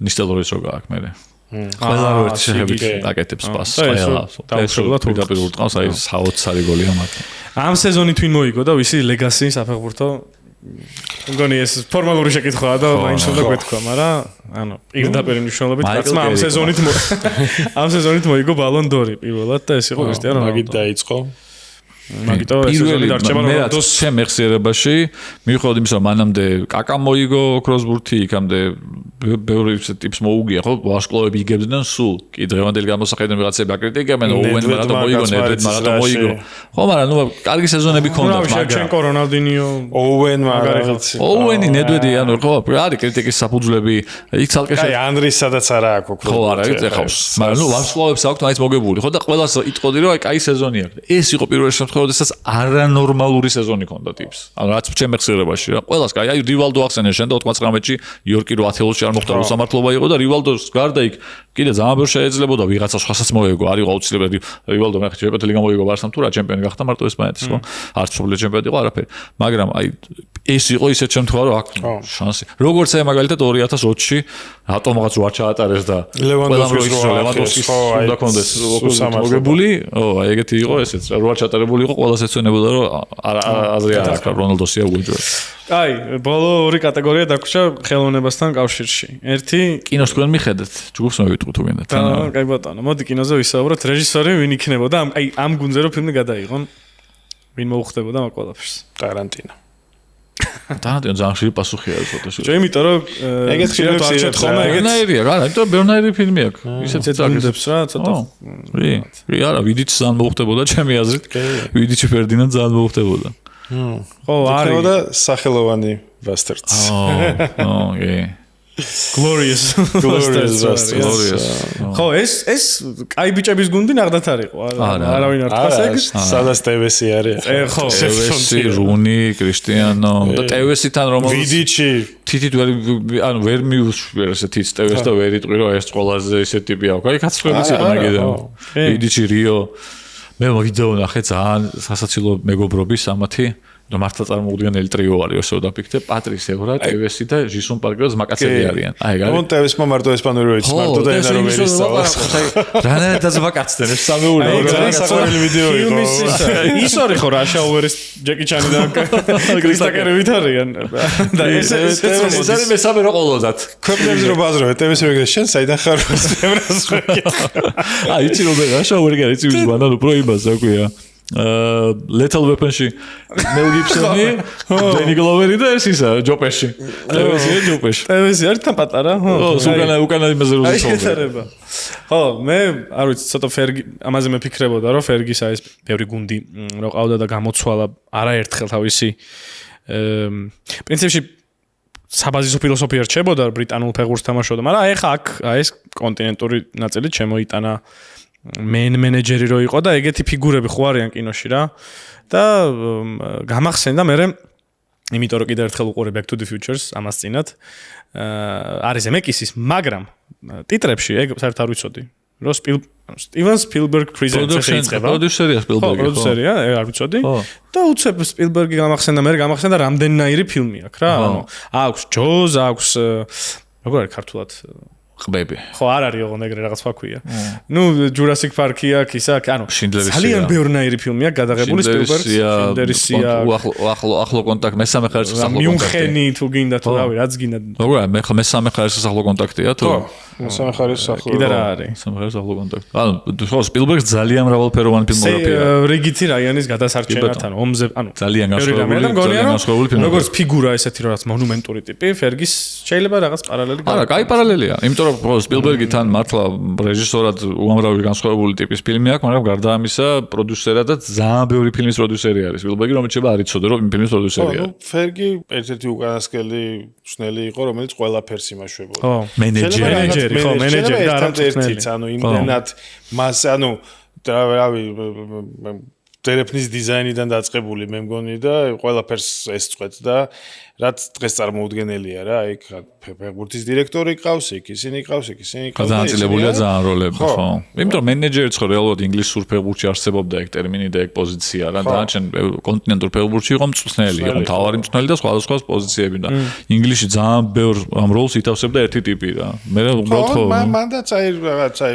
ნისტელროის რო გააქვს მე. ყველა ერთი შეხებით აკეთებს პასს, ყველა. დაუშვებულად პირდაპირ ურტყავს, აი საოცარი გოლია მაგ. ამ სეზონით ვინ მოიგო და ვისი ლეგასი საფეხბურთო მგონი ეს ფორმალური შეკითხვაა და მაინც უნდა გვეთქვა, მაგრამ ანუ პირდაპირ მნიშვნელობით კაცმა ამ სეზონით მოიგო ბალონ დორი პირველად და ეს იყო კრისტიანო მაგით დაიწყო. მაგიტო ეს სეზონი დარჩება რონალდოს ჩემ მეხსიერებაში მიუხედავად იმისა რომ მანამდე კაკა მოიგო კროსბურთი იქამდე ბევრი ტიპს მოუგია ხო ვარსკვლავები იგებდნენ სულ კი დღევანდელი გამოსახედიდან ვიღაცები აკრიტიკებენ ოუენ მარატო მოიგო ნედვედ მარატო მოიგო ხო მაგრამ ნუ კარგი სეზონები ქონდათ მაგრამ შევჩენკო რონალდინიო ოუენ მაგარიც ოუენი ნედვედი ანუ ხო არის კრიტიკის საფუძვლები იქ ცალკე აი ანდრის სადაც არა აქვს ხო არა ეხავს მაგრამ ნუ ვარსკვლავებს აქვთ მაინც მოგებული ხო და ყველას იტყოდი რომ აი კაი სეზონია ეს იყო პირველ შემთხვევაში როდესაც არანორმალური სეზონი ქონდა ტიპს. ანუ რაც ჩემ მეხსიერებაში რა. ყველას კაი, აი რივალდო ახსენე შენ და 99-ში იორკი რო 10 ელოში არ მოხდა უსამართლობა იყო და რივალდოს გარდა იქ კიდე ძალიან ბევრი შეიძლებოდა ვიღაცა სხვასაც მოეგო. არის აუცილებელი რივალდო მე ჩემპიონთა ლიგა მოეგო ბარსამ თუ რა ჩემპიონი გახდა მარტო ესპანეთის ხო? არც სუპერლიგა ჩემპიონი იყო არაფერი. მაგრამ აი ეს იყო ისეთ შემთხვევა რომ აქვს შანსი. როგორც აი მაგალითად 2020-ში ატომღაც რო არ ჩაატარეს და ლევანდოვსკის უნდა კონდეს მოგებული, აი ეგეთი იყო ესეც რო არ ჩაატარებული იყო ყველას ეცვენებოდა რომ აზრი არ აქვს რონალდოსია უეჯო. აი, ბოლო ორი კატეგორია დაგვრჩა ხელოვნებასთან კავშირში. ერთი კინოს თქვენ მიხედეთ, ჯგუფს მოვიტყვით თუ გინდათ. კაი ბატონო, მოდი კინოზე ვისაუბროთ. რეჟისორი ვინ იქნებოდა? აი ამ გუნდზე რომ ფილმი გადაიღონ, ვინ მოუხდებოდა მაგ ყველაფერს? ტარანტინო. ტარანტინო ძალიან ხშირი პასუხია ეს ფოტოში. ჩვენ იმიტომ რომ ეგეთ ფილმებს არჩევთ ხოლმე ეგეთ ბერნაირია, რა, იმიტომ ბერნაირი ფილმი აქვს. ისეთ გუნდებს რა, ცოტა. არა, ვიდიჩი ძალიან მოუხდებოდა ჩემი აზრით. ვიდიჩი ფერდინანდ ძალიან მოუხდებოდა. ხო, არის და სახელოვანი ბასტარდს. Glorious. ხო, ეს კაი ბიჭების გუნდი ნახდათ არისო. არავინ არ თქვას ეგ. სადაც ტევესი არის. ხო, ტევესი, რუნი, კრისტიანო და ტევესიდან რომელიც ვიდიჩი თითით ვერ მიუშვერ ესე თითს ტევეს და ვერ იტყვი რომ ეს ყველაზე ისე ტიპი აქვს. აი კაცხვებიც იყო მაგედან. ვიდიჩი რიო მე ვიდეო ნახე ძალიან სასაცილო მეგობრობის ამათი და მართლა წარმოუდგენელი ტრიო არის ოსო დაფიქრე პატრის ევრა ტევესი და ჟისონ პარკერს მაკაცები არიან აი გარი მონ ტევესმა მარტო ესპანური ვიცი მარტო და ენა რომ ვერ ისწავლას რანაირად მაკაცდნენ ეს სამეული რა საყვარელი ვიდეო იყო ის არის ხო რა შაუერის ჯეკი ჩანი და კრისტაკერი ვითარიან და ეს არის მესამე რო ყოლოდათ ქვეყნებზე რო ბაზრობ ტევესი ვეგე შენ საიდან ხარ ევრას ხო აი იცი რომ რა შაუერი გარი იცი ვის ბანანო პრო იმას აკვია Lethal Weapon-ში Mel Gibson-ი, Danny Glover-ი და ეს ისა ჯოპეში. ტევესი არის თან პატარა, ხო? უკანა იმაზე რო ზუსტობა. ხო, მე არ ვიცი, ცოტა ფერგი ამაზე მეფიქრებოდა, რომ ფერგის აი ეს ბევრი გუნდი რო ყავდა და გამოცვალა არაერთხელ თავისი პრინციპში საბაზისო ფილოსოფია რჩებოდა ბრიტანულ ფეხბურთს თამაშობდა, მაგრამ აი ხა აქ აი ეს კონტინენტური ნაწილი შემოიტანა მენეჯერი რო იყო და ეგეთი ფიგურები ხო არიან კინოში რა და გამახსენდა მე იმიტომ რომ კიდევ ერთხელ უყურე Back to the Futures ამას წინათ არის ემეკისის მაგრამ ტიტრებში ეგ საერთოდ არ ვიცოდი რომ Steven Spielberg presents ეს იწყება პროდიუსერია Spielberg-ი ხო პროდიუსერია არ ვიცოდი და უცებ Spielberg-ი გამახსენდა რამდენნაირი ფილმი აქვს რა ანუ აქვს Jaws აქვს როგორ არის ქართულად ყბები. ხო, არ არის ოღონდ ეგრე რაღაც ფაქვია. ნუ Jurassic Park-ი აქვს, ის აქვს, ანუ ძალიან ბევრნაირი ფილმია გადაღებული Spielberg-ში. ახლო კონტაქტი, მესამე ხარისხის ახლო კონტაქტი. მიუნხენი თუ გინდა თუ რავი, რაც გინდა. როგორ მე მესამე ხარისხის ახლო კონტაქტია თუ? ხო, მესამე ხარისხის ახლო. კიდე რა არის? მესამე ხარისხის ახლო კონტაქტი. ანუ ხო, Spielberg ძალიან მრავალფეროვანი ფილმოგრაფია. რიგითი რაიონის გადასარჩენად, ანუ ომზე, ანუ ძალიან განსხვავებული ფილმი. როგორც ფიგურა ესეთი რაღაც მონუმენტური ტიპი, ფერგის შეიძლება რაღაც პარალელი არა, კაი პარალელია. იმიტომ რომ Spielberg-თან მართლა რეჟისორად უამრავი განსხვავებული ტიპის ფილმი აქვს, მაგრამ გარდა ამისა, პროდიუსერად და ძალიან ბევრი ფილმის პროდიუსერი არის. Spielberg-ი რომელიც შეიძლება არ იცოდე რომ ფილმის პროდიუსერია. ხო, ფერგი ერთ-ერთი უკანასკნელი მშნელი იყო, რომელიც ყველაფერს იმაშვებოდა. ხო, მენეჯერი, ხო, მენეჯერი და არა ერთიც, ანუ იმდენად მას, ანუ რავი ტელეფონის დიზაინიდან დაწყებული მე მგონი და ყველაფერს ესწყვეტ და რაც დღეს წარმოუდგენელია რა, იქ ფეხბურთის დირექტორი ყავს, იქ ისინი ყავს. განაწილებულია ძალიან როლები, ხო. იმიტომ მენეჯერიც ხო რეალურად ინგლისურ ფეხბურთში არსებობდა ეგ ტერმინი და ეგ პოზიცია რა, დანარჩენ კონტინენტურ ფეხბურთში იყო მწვრთნელი, იყო მთავარი მწვრთნელი და სხვა პოზიციები და ინგლისში ძალიან ბევრ ამ როლს ითავსებდა ერთი ტიპი რა. მე უბრალოდ ხო. მანდაც რაღაცა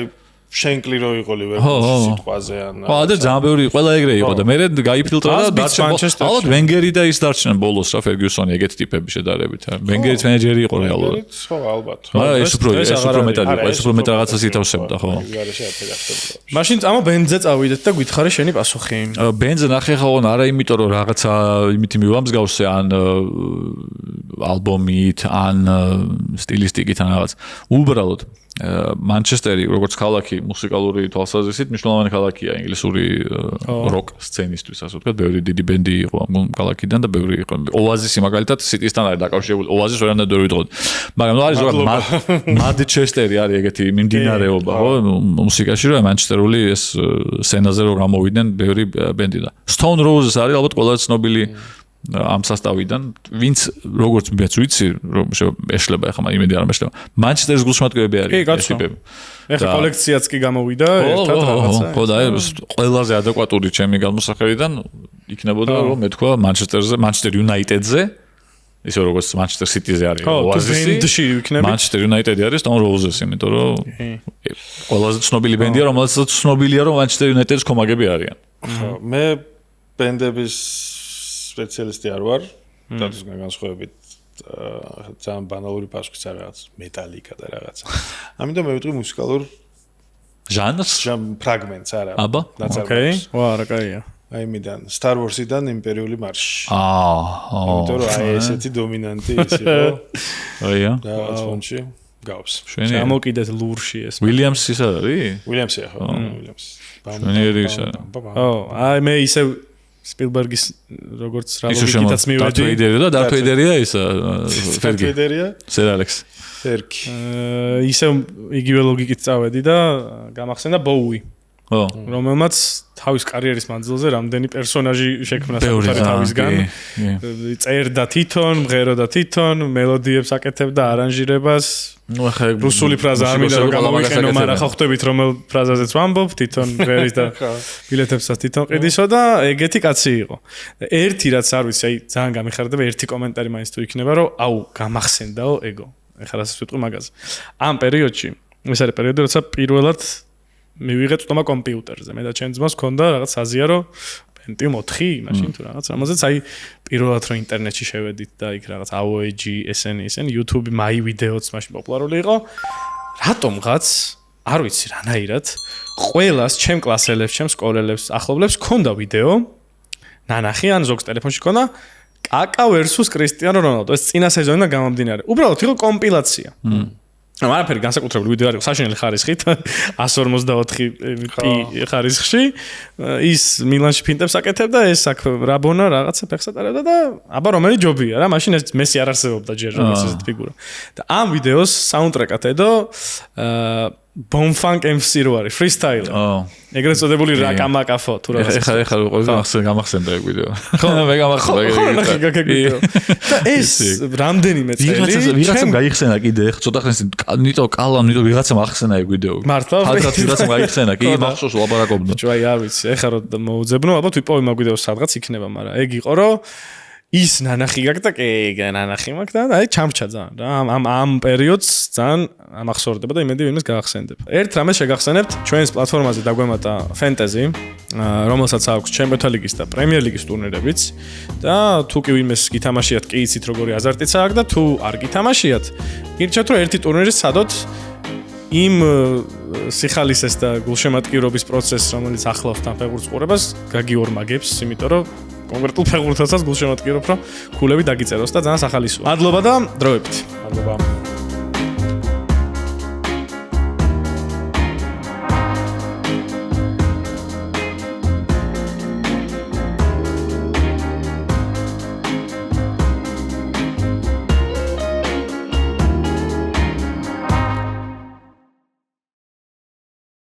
შენკლი რო იყო ლივერპულში სიტყვაზე ან ხო და ძალიან ბევრი ყველა ეგრე იყო და მე გაიფილტრა და დარჩა ალბათ ვენგერი და ის დარჩნენ ბოლოს რა ფერგიუსონი ეგეთი ტიპები შედარებით რა ვენგერიც მენეჯერი იყო რეალურად ხო ალბათ მაგრამ ეს უფრო მეტად იყო ეს უფრო მეტ რაღაცას ითავსებდა ხო მაშინ წამო ბენძზე წავიდეთ და გითხარი შენი პასუხი ბენძზე ნახე ხო არა იმიტომ რომ რაღაცა იმითი მივამსგავსე ან ალბომით ან სტილისტიკით ან რაღაც უბრალოდ მანჩესტერი როგორც ქალაქი მუსიკალური თვალსაზრისით მნიშვნელოვანი ქალაქია ინგლისური როკ სცენისთვის ასე ვთქვათ, ბევრი დიდი ბენდი იყო ამ ქალაქიდან და ბევრი იყო. ოაზისი მაგალითად სიტისთან არის დაკავშირებული. ოაზის ვერანაირად ვერ ვიტყოდ. მაგრამ არის ზოგადად მანჩესტერი არის ეგეთი მიმდინარეობა, ხო, მუსიკაში რომ მანჩესტერული ეს სცენაზე რომ გამოვიდნენ ბევრი ბენდი და Stone Roses არის ალბათ ყველაზე ცნობილი ამ სასტავიდან ვინც როგორც მეც ვიცი რომ ეშლება ახლა იმედი არ მეშლება მანჩესტერის გულშემატკივრები არის ტიპები ეხლა კოლექციაც კი გამოვიდა ერთად რაღაცა ხო და ყველაზე ადეკვატური ჩემი გამოსახედიდან იქნებოდა რომ მე თქვა მანჩესტერ იუნაიტედზე ისე როგორც მანჩესტერ სიტიზე არის ოაზისი მანჩესტერ იუნაიტედი არის Stone Roses იმიტომ რომ ყველაზე ცნობილი ბენდია რომელსაც ცნობილია რომ მანჩესტერ იუნაიტედის კომაგები არიან ხო მე ბენდების სპეციალისტი არ ვარ, დათვისგან განსხვავებით ძალიან ბანალური პასუხიც არ რაღაც მეტალიკა და რაღაცა. ამიტომ მე ვიტყვი მუსიკალურ ჟანრს, ფრაგმენტს არა. აბა, ოკეი. ვა, რა კაია. აი მიდან Star Wars-იდან იმპერიული მარში. იმიტომ რომ აი ესეთი დომინანტი ის იყო. აია. რაღაც ფონში გავს. ჩამოკიდეთ ლურში ეს. უილიამსი ის არის? უილიამსია ხო, უილიამსი. შვენიერი ის არის. აი მე ისე სპილბერგის როგორც რალოგიკითაც მივედი და დართ ვეიდერია ის ფერგერია სერ ალექს ფერკი ისე იგივე ლოგიკით წავედი და გამახსენდა ბოუი რომელმაც თავის კარიერის მანძილზე რამდენი პერსონაჟი შექმნა საკუთარი თავისგან წერდა თვითონ, მღეროდა თვითონ, მელოდიებს აკეთებდა, არანჟირებას ნუ ახლა რუსული ფრაზა არ მინდა რომ გამოვიხენო, მაგრამ ხო ხვდებით რომელ ფრაზაზეც ვამბობ, თვითონ მღერის და ბილეთებსაც თვითონ ყიდისო და ეგეთი კაცი იყო. ერთი რაც არ ვიცი, აი ძალიან გამიხარდება, ერთი კომენტარი მაინც თუ იქნება, რომ აუ გამახსენდაო ეგო. ეხლა რასაც ვიტყვი მაგაზე. ამ პერიოდში, ეს არის პერიოდი, როცა პირველად მივიღეთ თომა კომპიუტერზე. მე და ჩემ ძმას ჰქონდა რაღაც აზიარო Pentium 4 მაშინ თუ რაღაც რამაზეც აი პირველად რომ ინტერნეტში შევედით და იქ რაღაც AOG, SN, YouTube, My Videos მაშინ პოპულარული იყო. რატომღაც არ ვიცი რანაირად ყველას ჩემ კლასელებს, ჩემ სკოლელებს, ახლობლებს ჰქონდა ვიდეო ნანახი ან ზოგს ტელეფონში ჰქონდა კაკა versus კრისტიანო რონალდო. ეს წინა სეზონიდან გამომდინარე. უბრალოდ იყო კომპილაცია. არაფერი განსაკუთრებული ვიდეო არ იყო საშინელი ხარისხით 144 ხარისხში ის მილანში ფინტებს აკეთებდა ეს აქ რაბონა რაღაცა ფეხს ატარებდა და აბა რომელი ჯობია რა მაშინ ეს მესი არ არსებობდა ჯერ როგორც ესეთ ფიგურა და ამ ვიდეოს საუნდტრეკად ედო Bonfunk MC რო არის freestyle ეგრეთ წოდებული რაკამაკაფო თუ რაღაც ეხლა ყოველთვის გამახსენდა ეგ ვიდეო ხო მე გამახსენდა და ეს რამდენიმე წელი ვიღაცამ გაიხსენა კიდე ეხლა ცოტა ხნის ნიტო კალამ ნიტო ვიღაცამ ახსენა ეგ ვიდეო მართლა ვიღაცამ გაიხსენა კი მახსოვს ლაპარაკობდა ჯვაი არ ვიცი ეხლა რომ მოუძებნო ალბათ ვიპოვე მაგ ვიდეოს სადღაც იქნება მაგრამ ეგ იყო რომ ის ნანახი გაქვს და კი ნანახი მაქვს და აი ჩამრჩა ძალიან რა ამ პერიოდს ძალიან ამახსოვრდება და იმედი ვინმეს გაახსენდებ. ერთ რამეს შეგახსენებთ ჩვენს პლატფორმაზე დაგვემატა Fantasy, რომელსაც აქვს ჩემპიონთა ლიგის და პრემიერ ლიგის ტურნირებიც და თუ კი ვინმეს გითამაშიათ, კი იცით როგორი აზარტიც აქვს და თუ არ გითამაშიათ, გირჩევთ რომ ერთი ტურნირი სადოთ იმ სიხალისეს და გულშემატკივრობის პროცესს, რომელიც ახლავს თან ფეხბურთს ყურებას, გაგიორმაგებს, იმიტომ რომ კონკრეტულ ფეხბურთელსაც გულშემატკივრობ, რომ ქულები დაგიწეროს და ძალიან სახალისოა. მადლობა და დროებით. მადლობა.